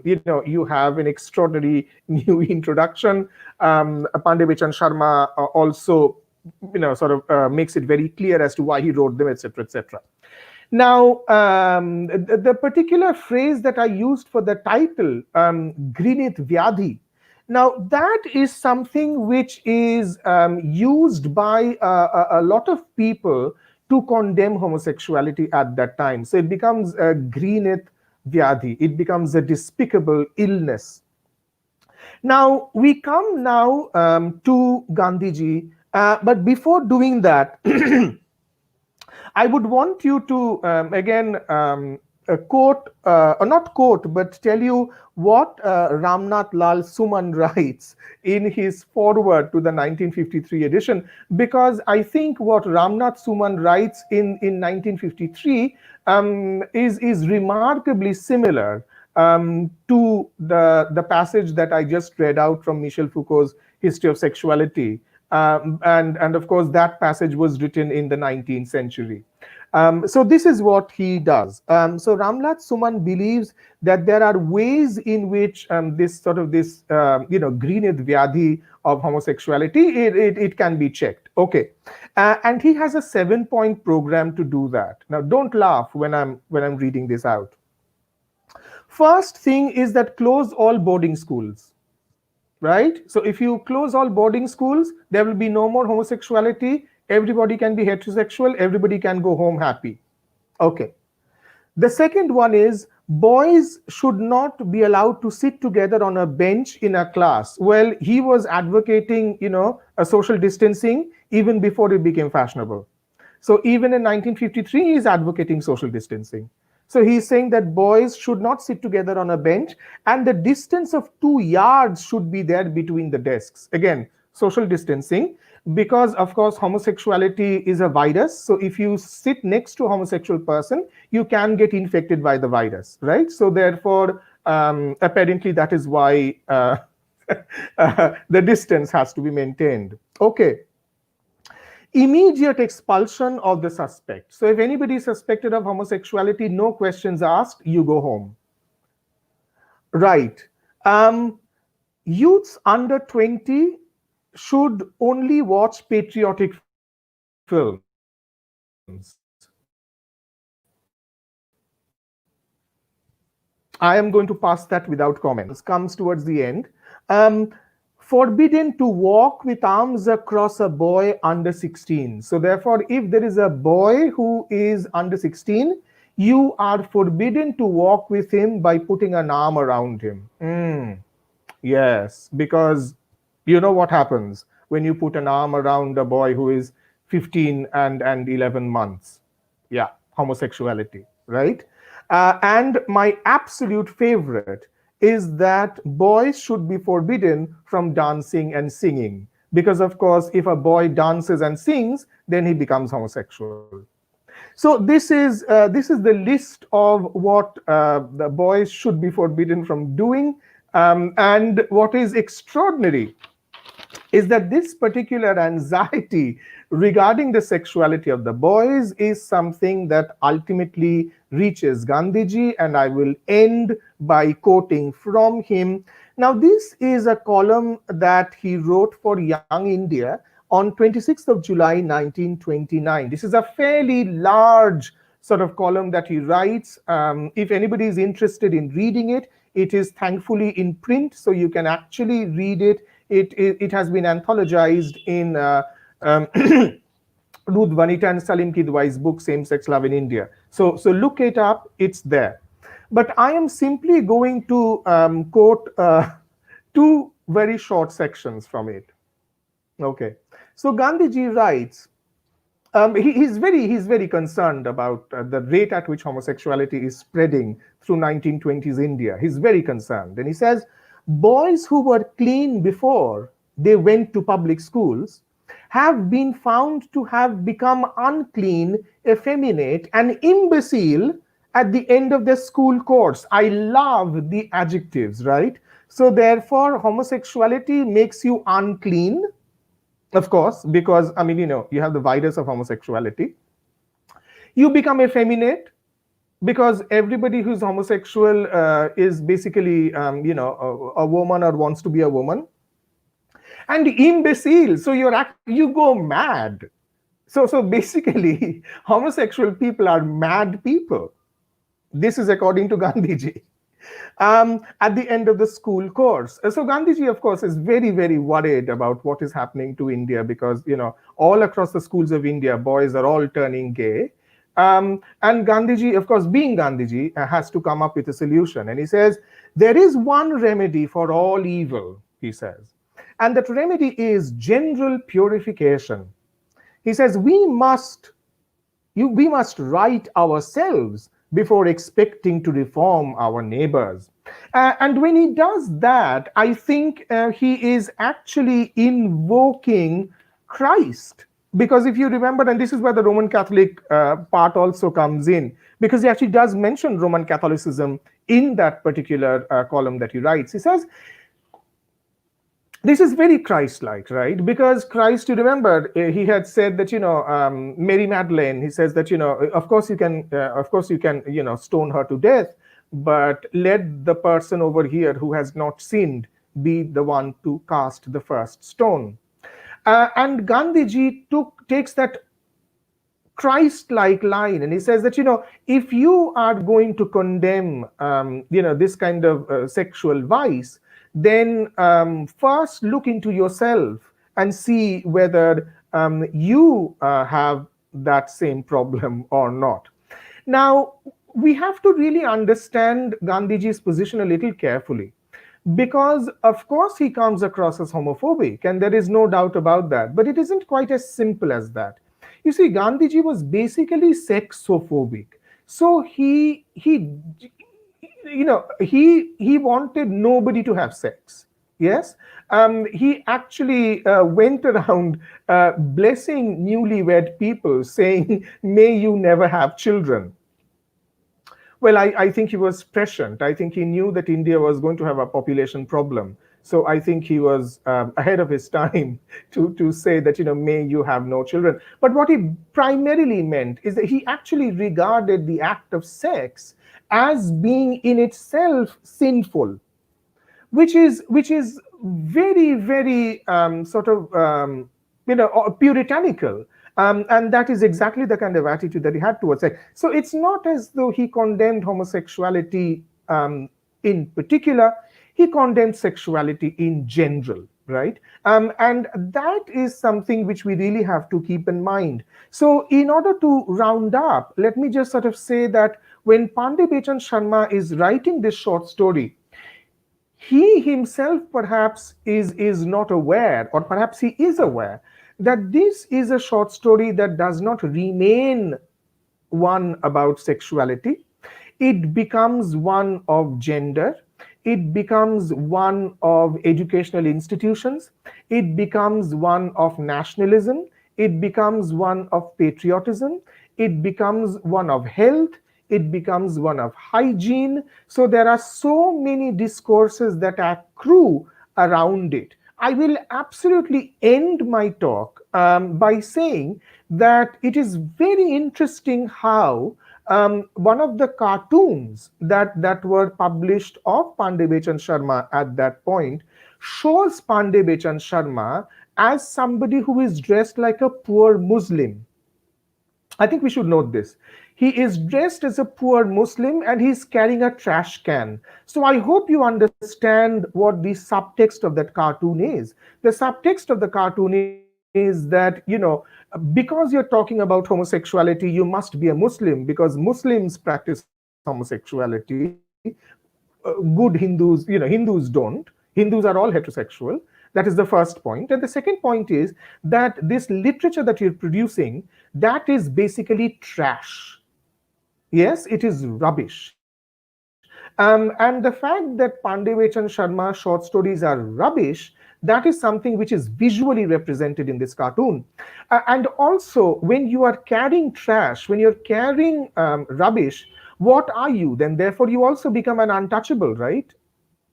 you have an extraordinary new introduction. Pandey Bechan Sharma also, sort of makes it very clear as to why he wrote them, etc., etc. Now, the particular phrase that I used for the title, Ghrinit Vyadhi, now, that is something which is used by a lot of people to condemn homosexuality at that time. So it becomes a Ghrinit Vyadhi. It becomes a despicable illness. Now, we come now to Gandhiji. But before doing that, I would want you to, again, quote, or not quote, but tell you what Ramnath Lal Suman writes in his foreword to the 1953 edition, because I think what Ramnath Suman writes in 1953 is remarkably similar to the passage that I just read out from Michel Foucault's History of Sexuality. And of course, that passage was written in the 19th century. So this is what he does. So Ramnath Suman believes that there are ways in which this Ghrinit Vyadhi of homosexuality, it can be checked. Okay, and he has a 7-point program to do that. Now, don't laugh when I'm reading this out. First thing is that close all boarding schools. Right? So if you close all boarding schools, there will be no more homosexuality. Everybody can be heterosexual. Everybody can go home happy. Okay. The second one is boys should not be allowed to sit together on a bench in a class. Well, he was advocating, a social distancing even before it became fashionable. So even in 1953, he is advocating social distancing. So he's saying that boys should not sit together on a bench, and the distance of 2 yards should be there between the desks. Again, social distancing, because of course homosexuality is a virus. So if you sit next to a homosexual person, you can get infected by the virus, right? So therefore, apparently that is why the distance has to be maintained. Okay. Immediate expulsion of the suspect. So if anybody is suspected of homosexuality, no questions asked, you go home. Right. Youths under 20 should only watch patriotic films. I am going to pass that without comments. Comes towards the end. Forbidden to walk with arms across a boy under 16. So therefore, if there is a boy who is under 16, you are forbidden to walk with him by putting an arm around him. Yes, because you know what happens when you put an arm around a boy who is 15 and 11 months. Yeah, homosexuality, right? And my absolute favorite is that boys should be forbidden from dancing and singing. Because, of course, if a boy dances and sings, then he becomes homosexual. So this is the list of what the boys should be forbidden from doing. And what is extraordinary is that this particular anxiety regarding the sexuality of the boys is something that ultimately reaches Gandhiji, and I will end by quoting from him. Now, this is a column that he wrote for Young India on 26th of July 1929. This is a fairly large sort of column that he writes. If anybody is interested in reading it, it is thankfully in print, so you can actually read it. It has been anthologized in Ruth Vanita and Salim Kidwai's book, Same Sex Love in India. So look it up, it's there. But I am simply going to quote two very short sections from it. Okay. So Gandhiji writes, he's very concerned about the rate at which homosexuality is spreading through 1920s India. He's very concerned. And he says, boys who were clean before they went to public schools have been found to have become unclean, effeminate, and imbecile at the end of their school course. I love the adjectives, right? So therefore, homosexuality makes you unclean, of course, because, I mean, you have the virus of homosexuality. You become effeminate, because everybody who's homosexual is basically, a woman or wants to be a woman. And imbecile, so you go mad. So basically, homosexual people are mad people. This is according to Gandhiji. At the end of the school course. So Gandhiji, of course, is very, very worried about what is happening to India, because, all across the schools of India, boys are all turning gay. And Gandhiji, of course, being Gandhiji, has to come up with a solution. And he says, there is one remedy for all evil, he says. And that remedy is general purification. He says, we must right ourselves before expecting to reform our neighbors. And when he does that, I think he is actually invoking Christ. Because if you remember, and this is where the Roman Catholic part also comes in, because he actually does mention Roman Catholicism in that particular column that he writes. He says, this is very Christ-like, right? Because Christ, you remember, he had said that, Mary Magdalene, he says that, of course you can, stone her to death, but let the person over here who has not sinned be the one to cast the first stone. And Gandhiji takes that Christ-like line, and he says that, if you are going to condemn, this kind of sexual vice, then first look into yourself and see whether you have that same problem or not. Now, we have to really understand Gandhiji's position a little carefully, because of course he comes across as homophobic, and there is no doubt about that, but it isn't quite as simple as that. You see, Gandhiji was basically sexophobic. So he wanted nobody to have sex. Yes. He actually went around blessing newlywed people, saying, may you never have children. Well, I think he was prescient. I think he knew that India was going to have a population problem. So I think he was ahead of his time to say that, may you have no children. But what he primarily meant is that he actually regarded the act of sex as being in itself sinful, which is very, very puritanical. And that is exactly the kind of attitude that he had towards sex. So it's not as though he condemned homosexuality in particular. He condemned sexuality in general, right? And that is something which we really have to keep in mind. So in order to round up, let me just sort of say that when Pandey Bechan Sharma is writing this short story, he himself perhaps is not aware, or perhaps he is aware, that this is a short story that does not remain one about sexuality. It becomes one of gender. It becomes one of educational institutions. It becomes one of nationalism. It becomes one of patriotism. It becomes one of health. It becomes one of hygiene. So there are so many discourses that accrue around it. I will absolutely end my talk by saying that it is very interesting how one of the cartoons that were published of Pandey Bechan Sharma at that point shows Pandey Bechan Sharma as somebody who is dressed like a poor Muslim. I think we should note this. He is dressed as a poor Muslim and he's carrying a trash can. So I hope you understand what the subtext of that cartoon is. The subtext of the cartoon is that, because you're talking about homosexuality, you must be a Muslim because Muslims practice homosexuality. Good Hindus, Hindus don't. Hindus are all heterosexual. That is the first point. And the second point is that this literature that you're producing, that is basically trash. Yes, it is rubbish. And the fact that Pandey Bechan Sharma short stories are rubbish, that is something which is visually represented in this cartoon. And also, when you are carrying trash, when you're carrying rubbish, what are you? Then, therefore, you also become an untouchable, right?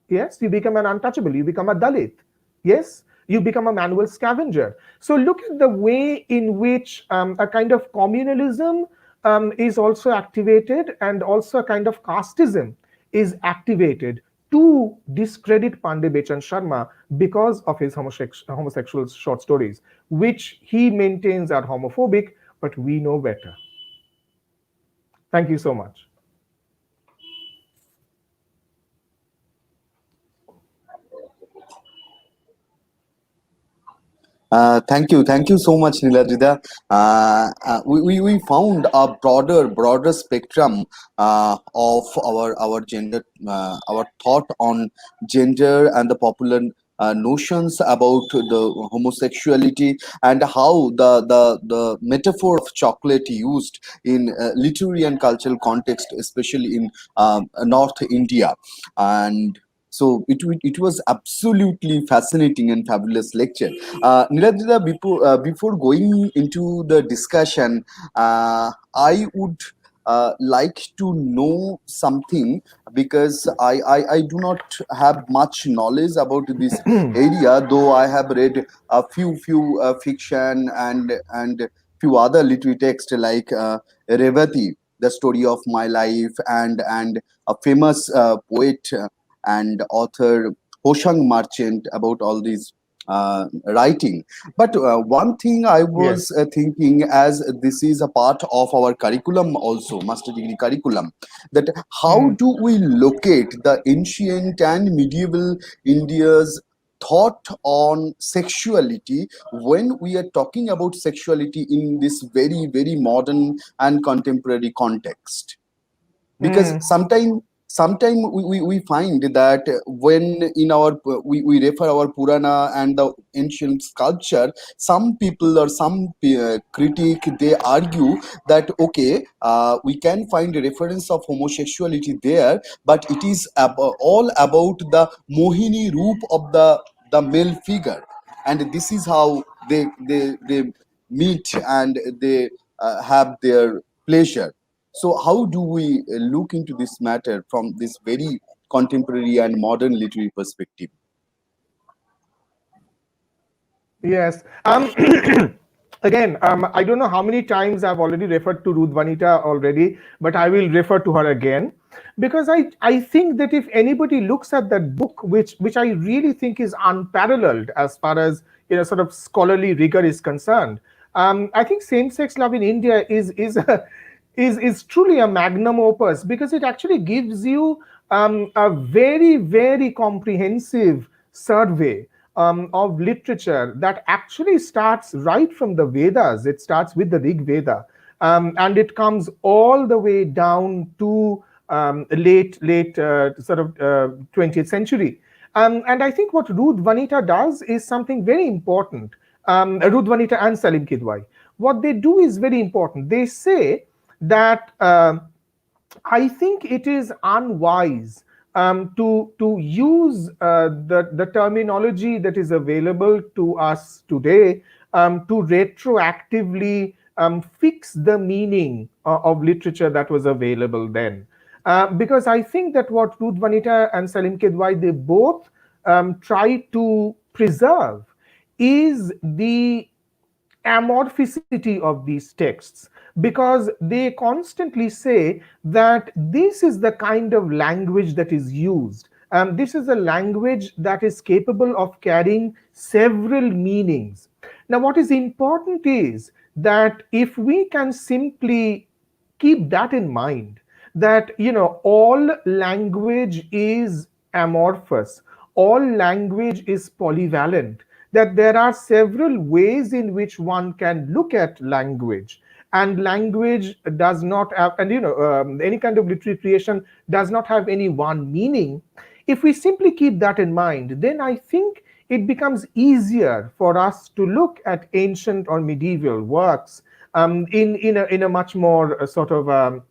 Yes, you become an untouchable. You become a Dalit. Yes, you become a manual scavenger. So look at the way in which a kind of communalism is also activated, and also a kind of casteism is activated to discredit Pandey Bechan Sharma because of his homosexual short stories, which he maintains are homophobic, but we know better. Thank you so much. Thank you so much, Niladrida. We found a broader spectrum of our gender, our thought on gender and the popular notions about the homosexuality, and how the metaphor of chocolate used in literary and cultural context, especially in North India. And so it was absolutely fascinating and fabulous lecture. Niladrida, before going into the discussion, I would like to know something, because I do not have much knowledge about this area, though I have read a few fiction and few other literary texts like Revati, the story of my life, and a famous poet and author Hoshang Merchant, about all these writing. But one thing I Yes. was thinking, as this is a part of our curriculum also, master degree curriculum, that how Mm. do we locate the ancient and medieval India's thought on sexuality when we are talking about sexuality in this very modern and contemporary context? because sometime we find that when in our we refer our Purana and the ancient sculpture, some people or some critic, they argue that okay, we can find a reference of homosexuality there, but it is all about the mohini roop of the male figure, and this is how they meet and they have their pleasure. So, how do we look into this matter from this very contemporary and modern literary perspective? Yes. Again, I don't know how many times I've already referred to Ruth Vanita already, but I will refer to her again because I think that if anybody looks at that book, which I really think is unparalleled as far as sort of scholarly rigor is concerned, I think same-sex love in India is truly a magnum opus because it actually gives you a very, very comprehensive survey of literature that actually starts right from the Vedas. It starts with the Rig Veda, and it comes all the way down to late sort of 20th century. And I think what Ruth Vanita does is something very important. Ruth Vanita and Salim Kidwai. What they do is very important. They say that I think it is unwise to use the terminology that is available to us today to retroactively fix the meaning of literature that was available then. Because I think that what Ruth Vanita and Salim Kidwai, they both try to preserve is the amorphicity of these texts, because they constantly say that this is the kind of language that is used. This is a language that is capable of carrying several meanings. Now, what is important is that if we can simply keep that in mind, that all language is amorphous, all language is polyvalent, that there are several ways in which one can look at language, and language does not have, and any kind of literary creation does not have any one meaning. If we simply keep that in mind, then I think it becomes easier for us to look at ancient or medieval works in a much more sort of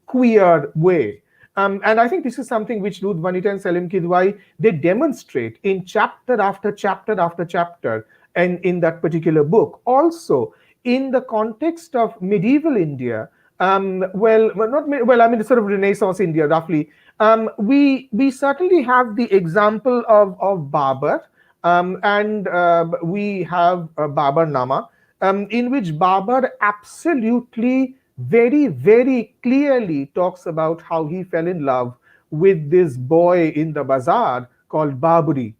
queer way. And I think this is something which Ruth Vanita and Salim Kidwai, they demonstrate in chapter after chapter after chapter, and in that particular book. Also, in the context of medieval India, I mean, sort of Renaissance India, roughly, we certainly have the example of Babar, and we have Babar Nama, in which Babar absolutely very, very clearly talks about how he fell in love with this boy in the bazaar called Baburi.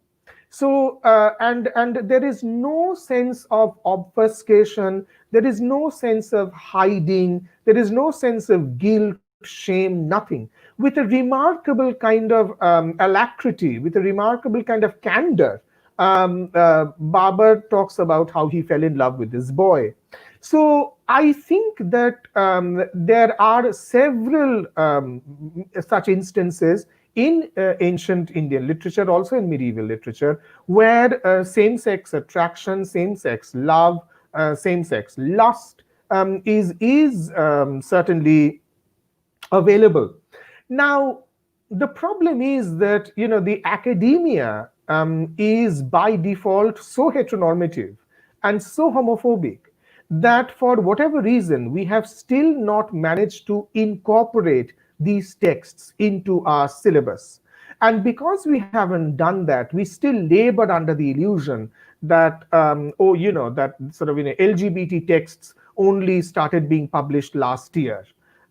So, and there is no sense of obfuscation, there is no sense of hiding, there is no sense of guilt, shame, nothing. With a remarkable kind of alacrity, with a remarkable kind of candor, Babar talks about how he fell in love with this boy. So I think that there are several such instances in ancient Indian literature, also in medieval literature, where same-sex attraction, same-sex love, same-sex lust is certainly available. Now, the problem is that the academia is by default so heteronormative and so homophobic that for whatever reason we have still not managed to incorporate these texts into our syllabus. And because we haven't done that, we still labor under the illusion that that sort of LGBT texts only started being published last year.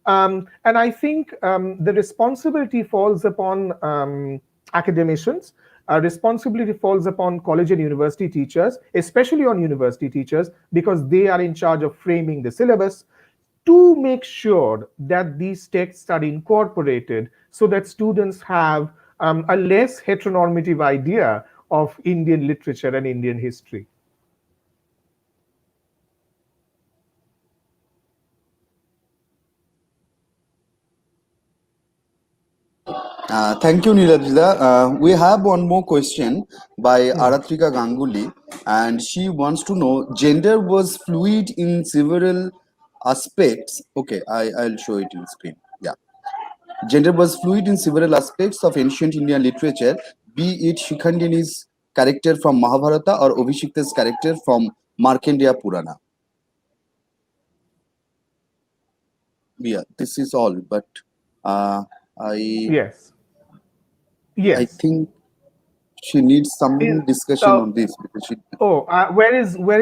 And I think the responsibility falls upon academicians. Responsibility falls upon college and university teachers, especially on university teachers, because they are in charge of framing the syllabus, to make sure that these texts are incorporated so that students have a less heteronormative idea of Indian literature and Indian history. Thank you, Niladrida. We have one more question by Hmm. Aratrika Ganguly, and she wants to know gender was fluid in several aspects. Okay, I'll show it in screen. Yeah. Gender was fluid in several aspects of ancient Indian literature, be it Shikhindini's character from Mahabharata or Abhishekta's character from Markandeya Purana. Yeah, this is all, but uh, I Yes. I Yes. think she needs Is, some discussion uh, on this because she where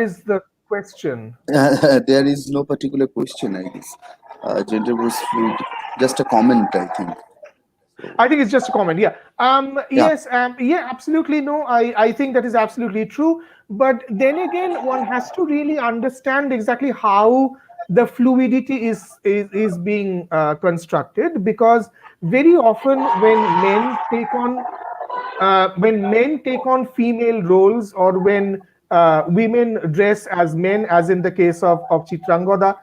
is the question? there is no particular question, I guess. Gender was fluid, just a comment, I think. So, I think it's just a comment. Yeah. yeah, Yes. Yeah. Absolutely. No. I think that is absolutely true. But then again, one has to really understand exactly how the fluidity is being constructed, because very often when men take on female roles, or when women dress as men, as in the case of Chitrangoda,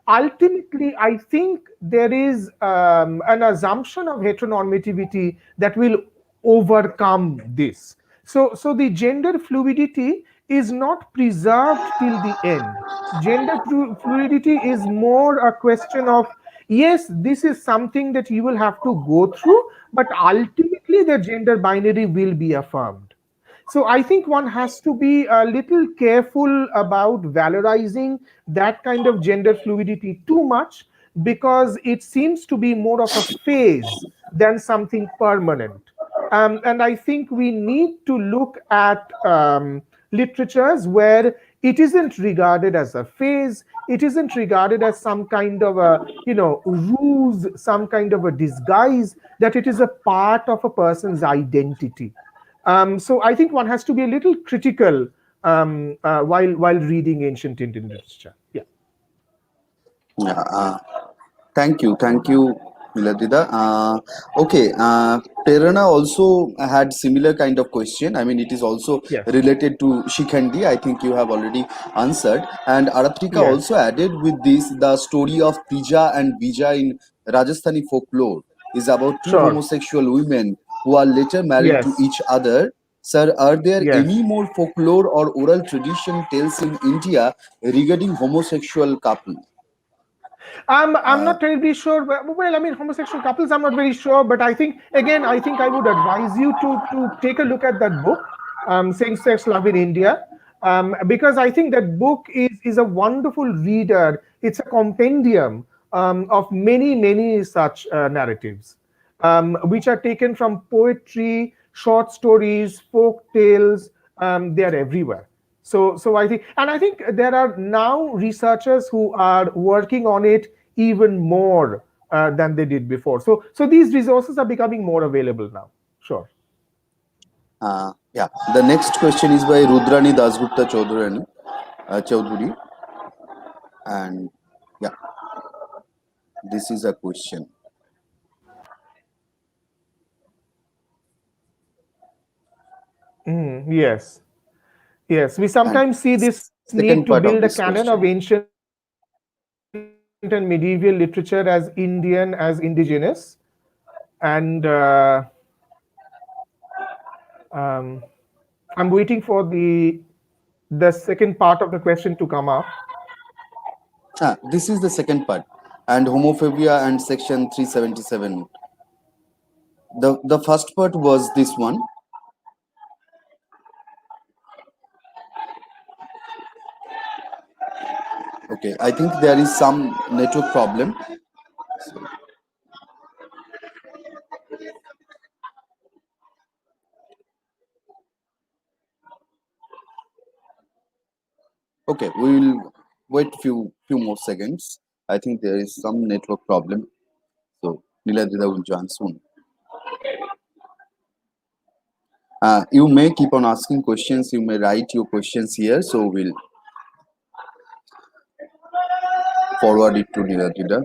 ultimately, I think there is an assumption of heteronormativity that will overcome this. So the gender fluidity is not preserved till the end. Gender fluidity is more a question of, yes, this is something that you will have to go through, but ultimately the gender binary will be affirmed. So I think one has to be a little careful about valorizing that kind of gender fluidity too much, because it seems to be more of a phase than something permanent. And I think we need to look at literatures where it isn't regarded as a phase, it isn't regarded as some kind of a, ruse, some kind of a disguise, that it is a part of a person's identity. So I think one has to be a little critical while reading ancient Indian literature. Yeah. yeah. Thank you, Miladida. Okay, Prerana also had similar kind of question. I mean, it is also Yes. related to Shikhandi. I think you have already answered. And Aratrika Yes. also added with this the story of Tija and Vija in Rajasthani folklore is about two Sure. homosexual women who are later married to Yes. each other. Sir, are there Yes. any more folklore or oral tradition tales in India regarding homosexual couple? I'm Uh, not terribly sure. Well, I mean, homosexual couples, I'm not very sure, but I think, again, I think I would advise you to take a look at that book, Same-Sex Love in India, because I think that book is a wonderful reader. It's a compendium of many such narratives, which are taken from poetry, short stories, folk tales. They are everywhere. So I think, and I think there are now researchers who are working on it even more than they did before. So these resources are becoming more available now. Sure. Yeah, the next question is by Rudrani Dasgupta Chaudhuri, and yeah, this is a question. Yes. Yes. We And sometimes see this need to second build a part of canon this of question. ancient and medieval literature as Indian, as indigenous. And um, I'm waiting for the second part of the question to come up. This is the second part, and homophobia and section 377. The first part was this one. Okay, I think there is some network problem. Okay, we will wait few more seconds. I think there is some network problem. So Niladrida will join soon. You may keep on asking questions. You may write your questions here. So we'll forward it to Niladrida.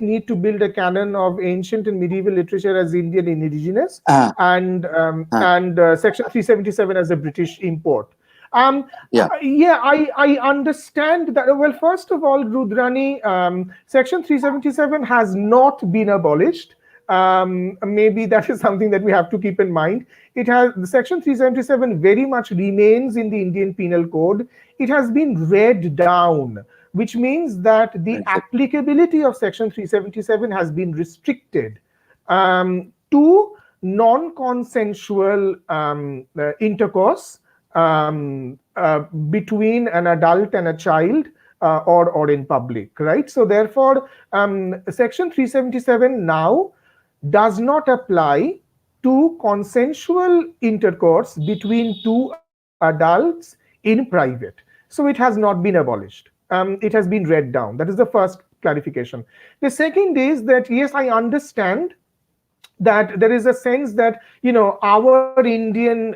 need to build a canon of ancient and medieval literature as Indian indigenous, Ah, ah, and Section 377 as a British import. yeah, Yeah, I understand that. Well, first of all, Rudrani, Section 377 has not been abolished. Maybe that is something that we have to keep in mind. It has, the Section 377 very much remains in the Indian Penal Code. It has been read down, which means that the exactly. applicability of Section 377 has been restricted to non-consensual intercourse between an adult and a child, or in public, right? So therefore, Section 377 now does not apply to consensual intercourse between two adults in private. So it has not been abolished. It has been read down. That is the first clarification. The second is that, yes, I understand that there is a sense that, our Indian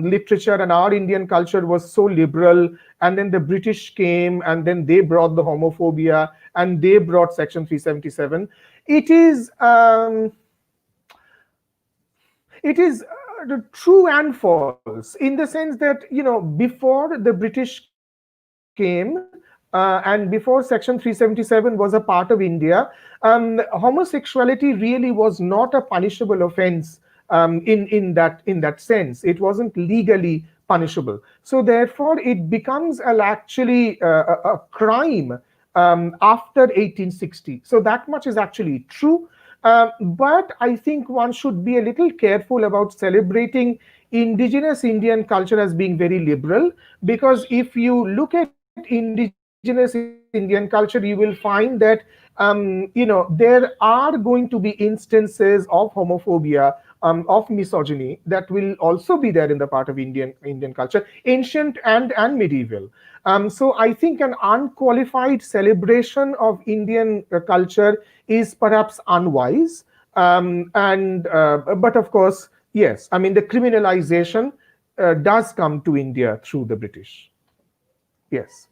literature and our Indian culture was so liberal, and then the British came, and then they brought the homophobia, and they brought Section 377. It is true and false, in the sense that, before the British came, and before Section 377 was a part of India, homosexuality really was not a punishable offense, in that sense. It wasn't legally punishable. So therefore, it becomes actually a crime after 1860. So that much is actually true. But I think one should be a little careful about celebrating indigenous Indian culture as being very liberal, because if you look at indigenous Indian culture, you will find that there are going to be instances of homophobia, of misogyny, that will also be there in the part of Indian culture, ancient and medieval. So I think an unqualified celebration of Indian culture is perhaps unwise. And But of course, yes, I mean, the criminalization does come to India through the British. Yes.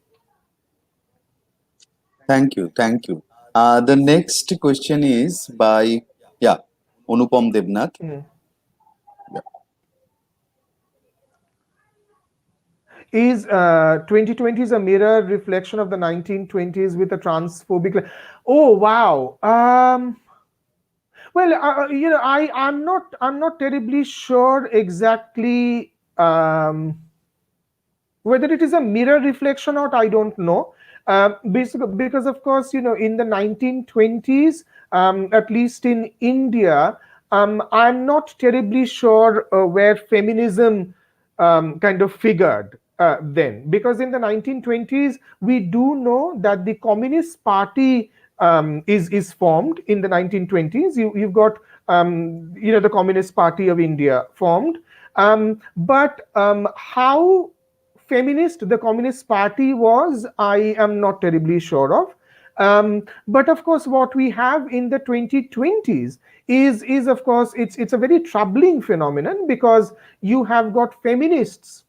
Thank you, thank you. The next question is by, yeah, Anupam Devnath. Mm. Yeah. Is 2020s a mirror reflection of the 1920s with a transphobic? Oh wow. Well, I'm not terribly sure exactly whether it is a mirror reflection or not, I don't know. Because of course, in the 1920s, at least in India, I'm not terribly sure where feminism kind of figured then. Because in the 1920s, we do know that the Communist Party is formed in the 1920s. You've got the Communist Party of India formed. But how feminist the Communist Party was, I am not terribly sure of. But of course, what we have in the 2020s is of course, it's a very troubling phenomenon, because you have got feminists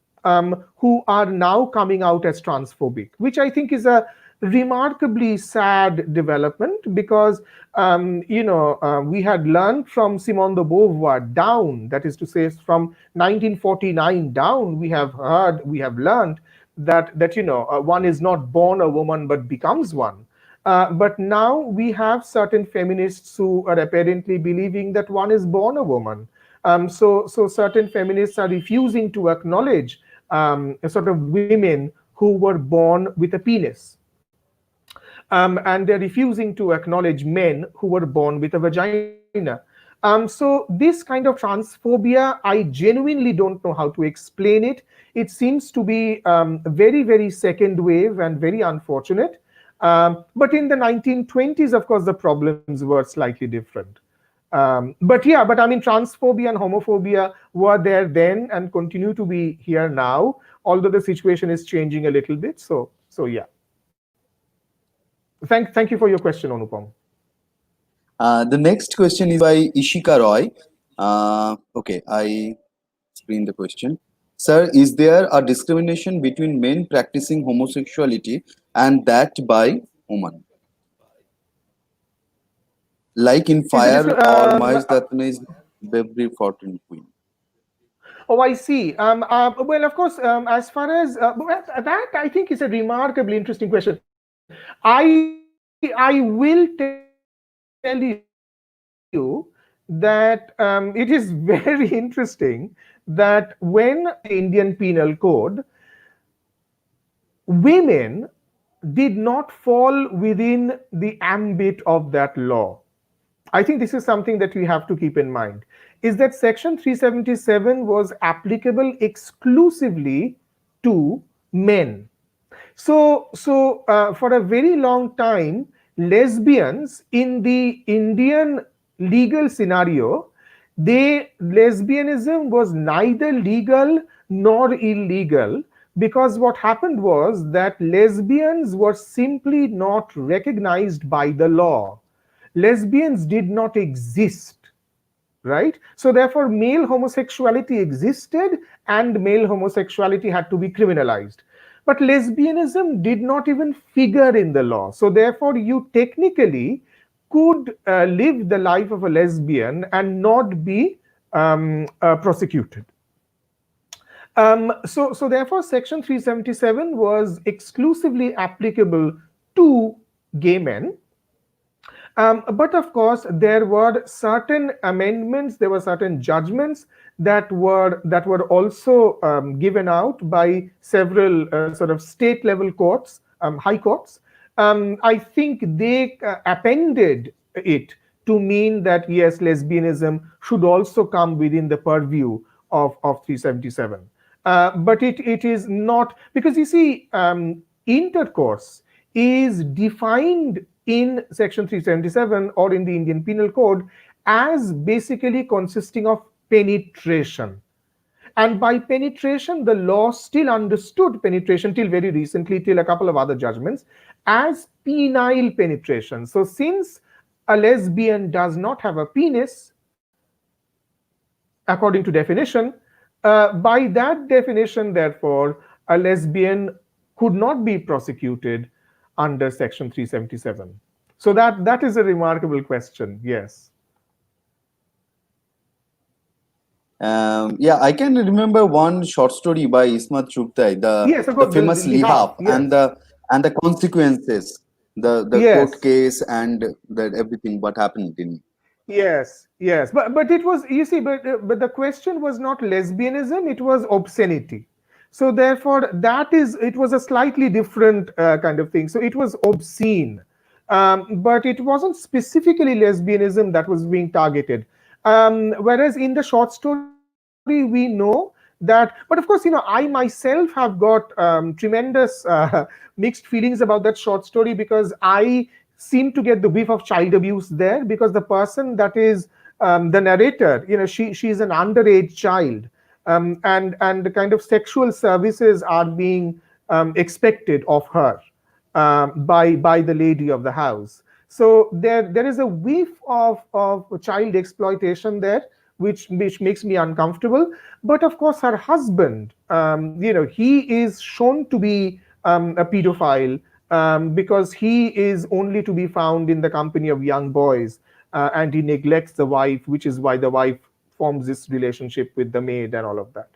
who are now coming out as transphobic, which I think is a remarkably sad development, because we had learned from Simone de Beauvoir down, that is to say, from 1949 down, we have learned that one is not born a woman but becomes one. But now we have certain feminists who are apparently believing that one is born a woman. So certain feminists are refusing to acknowledge a sort of women who were born with a penis. And they're refusing to acknowledge men who were born with a vagina. So this kind of transphobia, I genuinely don't know how to explain it. It seems to be very, very second wave and very unfortunate. But in the 1920s, of course, the problems were slightly different. But I mean, transphobia and homophobia were there then and continue to be here now, although the situation is changing a little bit. So yeah. Thank you for your question, Anupam. The next question is by Ishika Roy. Okay, I explain the question. Sir, is there a discrimination between men practicing homosexuality and that by women? Like in Is it Fire different? or Mahesh Dattani's Every Fortune Queen. Oh, I see. Well, of course, as far as well, that I think is a remarkably interesting question. I will tell you that it is very interesting that when in the Indian Penal Code, women did not fall within the ambit of that law. I think this is something that we have to keep in mind, is that Section 377 was applicable exclusively to men. So, for a very long time, lesbians in the Indian legal scenario, lesbianism was neither legal nor illegal, because what happened was that lesbians were simply not recognized by the law. Lesbians did not exist, right? So therefore male homosexuality existed and male homosexuality had to be criminalized, but lesbianism did not even figure in the law. So therefore you technically could live the life of a lesbian and not be prosecuted. So therefore section 377 was exclusively applicable to gay men. But of course, there were certain amendments, there were certain judgments that were also given out by several sort of state level courts, high courts. I think they appended it to mean that yes, lesbianism should also come within the purview of 377. But it is not, because you see, intercourse is defined in section 377 or in the Indian Penal Code as basically consisting of penetration. And by penetration, the law still understood penetration till very recently, till a couple of other judgments, as penile penetration. So since a lesbian does not have a penis, according to definition, by that definition, therefore, a lesbian could not be prosecuted under Section 377. So that is a remarkable question. Yes. Yeah, I can remember one short story by Ismat Chugtai, Yes, of the course. famous The half. Lihaf, Yes. and the consequences, the court Yes. case and that everything what happened in. Yes. Yes. But it was, you see, but the question was not lesbianism; it was obscenity. So therefore, that is, it was a slightly different kind of thing. So it was obscene, but it wasn't specifically lesbianism that was being targeted. Whereas in the short story, we know that, but of course, I myself have got tremendous mixed feelings about that short story, because I seem to get the whiff of child abuse there, because the person that is the narrator, she's an underage child, and the kind of sexual services are being expected of her by the lady of the house. So there is a whiff of child exploitation there, which makes me uncomfortable. But of course, her husband, he is shown to be a pedophile, because he is only to be found in the company of young boys, and he neglects the wife, which is why the wife forms this relationship with the maid and all of that.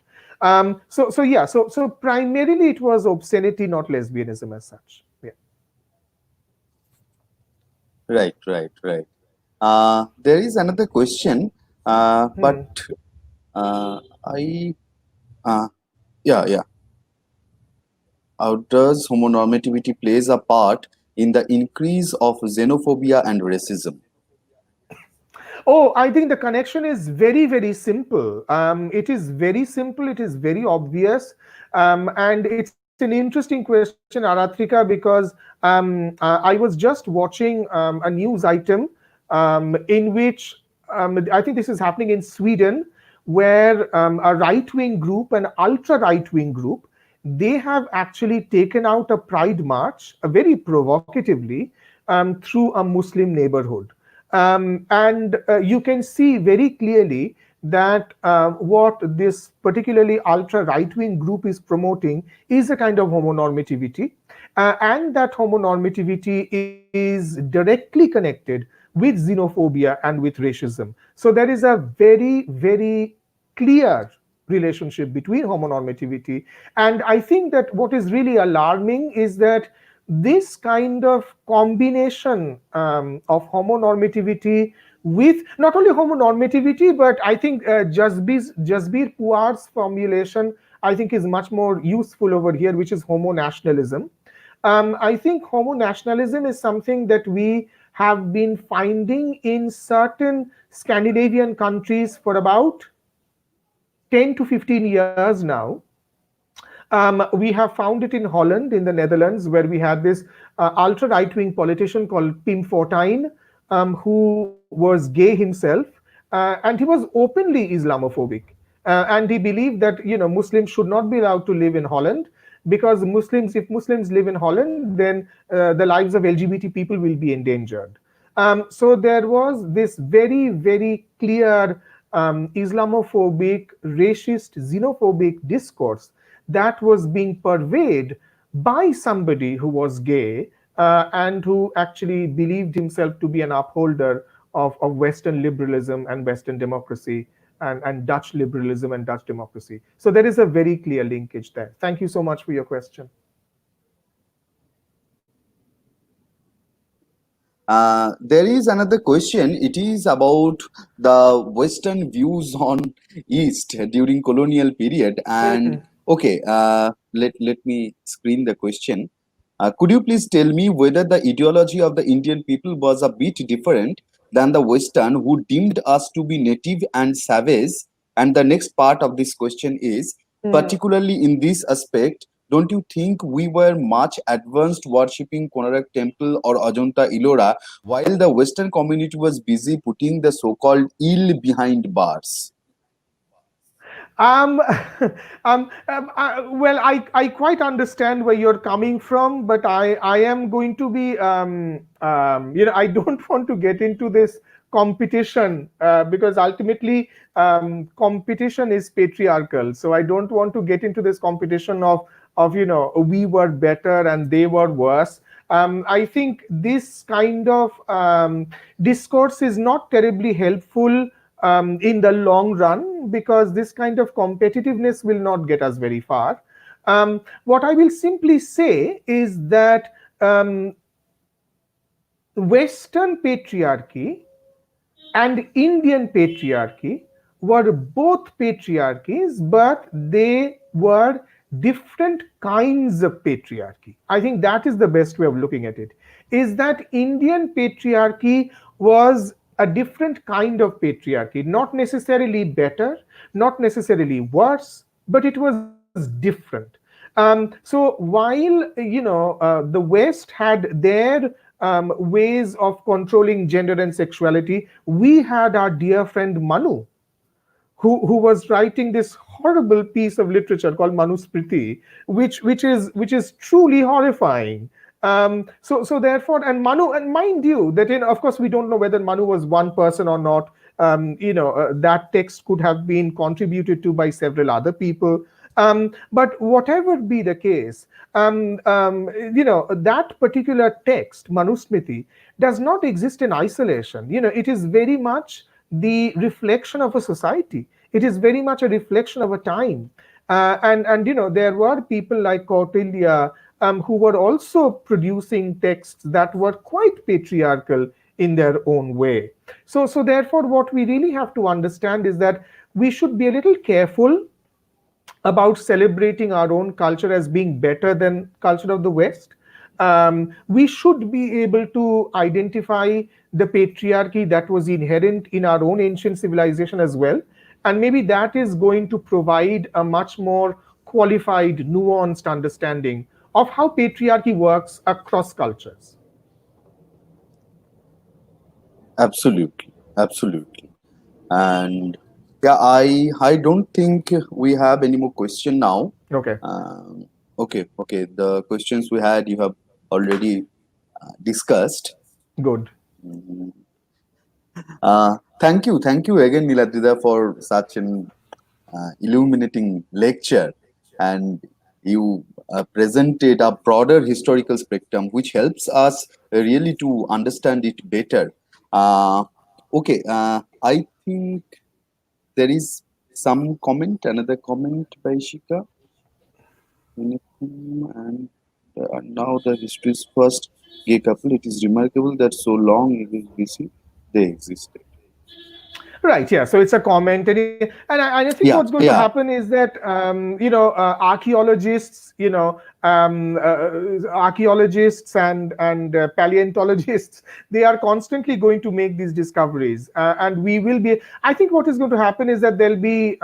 So primarily it was obscenity, not lesbianism as such. Yeah. Right, right, right. There is another question, but Hmm. I, uh, yeah, yeah. How does homonormativity plays a part in the increase of xenophobia and racism? Oh, I think the connection is very, very simple. It is very simple. It is very obvious. And it's an interesting question, Aratrika, because I was just watching a news item in which I think this is happening in Sweden, where a right wing group, an ultra right wing group, they have actually taken out a pride march, very provocatively, through a Muslim neighborhood. And you can see very clearly that what this particularly ultra right wing group is promoting is a kind of homonormativity, and that homonormativity is directly connected with xenophobia and with racism. So there is a very, very clear relationship between homonormativity. And I think that what is really alarming is that this kind of combination of homonormativity with not only homonormativity, but I think Jasbir Puar's formulation, I think, is much more useful over here, which is homo nationalism. I think homo nationalism is something that we have been finding in certain Scandinavian countries for about 10 to 15 years now. We have found it in Holland, in the Netherlands, where we had this ultra right wing politician called Pim Fortuyn, who was gay himself, and he was openly Islamophobic. And he believed that Muslims should not be allowed to live in Holland because if Muslims live in Holland, then the lives of LGBT people will be endangered. So there was this very, very clear Islamophobic, racist, xenophobic discourse that was being pervaded by somebody who was gay and who actually believed himself to be an upholder of Western liberalism and Western democracy and Dutch liberalism and Dutch democracy. So there is a very clear linkage there. Thank you so much for your question. There is another question. It is about the Western views on East during colonial period. And okay, let me screen the question. Could you please tell me whether the ideology of the Indian people was a bit different than the Western, who deemed us to be native and savage? And the next part of this question is, particularly in this aspect, don't you think we were much advanced worshipping Konarak temple or Ajanta Ellora while the Western community was busy putting the so-called ill behind bars? Um, well, I quite understand where you're coming from, but I am going to be, I don't want to get into this competition because ultimately competition is patriarchal. So I don't want to get into this competition of we were better and they were worse. I think this kind of discourse is not terribly helpful in the long run, because this kind of competitiveness will not get us very far. What I will simply say is that Western patriarchy and Indian patriarchy were both patriarchies, but they were different kinds of patriarchy. I think that is the best way of looking at it, is that Indian patriarchy was a different kind of patriarchy, not necessarily better, not necessarily worse, but it was different. So while the West had their ways of controlling gender and sexuality, we had our dear friend Manu, who was writing this horrible piece of literature called Manusmriti, which is truly horrifying. So therefore, and Manu, and mind you, that of course we don't know whether Manu was one person or not. That text could have been contributed to by several other people. But whatever be the case, that particular text, Manusmriti, does not exist in isolation. It is very much the reflection of a society. It is very much a reflection of a time. And there were people like Kautilya who were also producing texts that were quite patriarchal in their own way. So therefore, what we really have to understand is that we should be a little careful about celebrating our own culture as being better than culture of the West. We should be able to identify the patriarchy that was inherent in our own ancient civilization as well. And maybe that is going to provide a much more qualified, nuanced understanding of how patriarchy works across cultures. Absolutely, absolutely. And yeah, I don't think we have any more question now. Okay. Okay. The questions we had, you have already discussed. Good. Thank you again, Niladri, for such an illuminating lecture, and you presented a broader historical spectrum which helps us really to understand it better. Uh, okay, I think there is some comment, another comment by Shika. Anything, and now the history's first gay couple. It is remarkable that so long ago BC they existed. Right, yeah. So it's a comment, and I think what's going Yeah, to happen yeah. is that archaeologists, archaeologists and paleontologists, they are constantly going to make these discoveries, and we will be. I think what is going to happen is that there'll be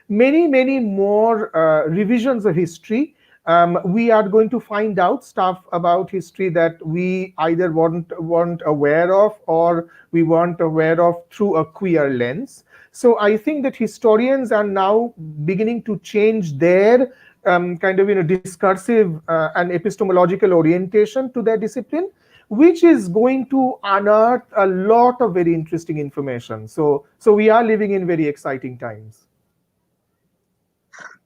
many more revisions of history. We are going to find out stuff about history that we either weren't aware of, or we weren't aware of through a queer lens. So I think that historians are now beginning to change their kind of discursive and epistemological orientation to their discipline, which is going to unearth a lot of very interesting information. So we are living in very exciting times.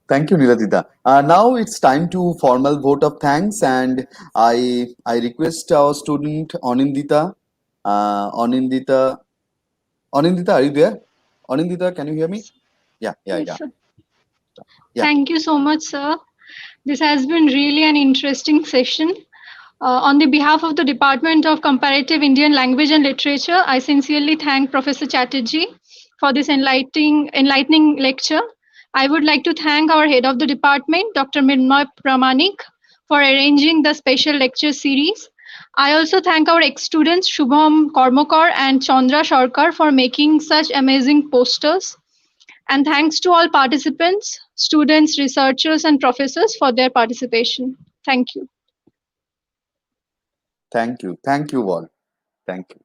Thank you, Niladita. Now it's time to formal vote of thanks, and I request our student Anindita. Anindita, Anindita, are you there? Anindita, can you hear me? Yeah, yeah, Yes, yeah, sir. yeah. Thank you so much, sir. This has been really an interesting session. On the behalf of the Department of Comparative Indian Language and Literature, I sincerely thank Professor Chatterjee for this enlightening lecture. I would like to thank our head of the department, Dr. Mirmoy Pramanik, for arranging the special lecture series. I also thank our ex-students Shubham Kormokar and Chandra Sarkar for making such amazing posters. And thanks to all participants, students, researchers, and professors for their participation. Thank you. Thank you all. Thank you.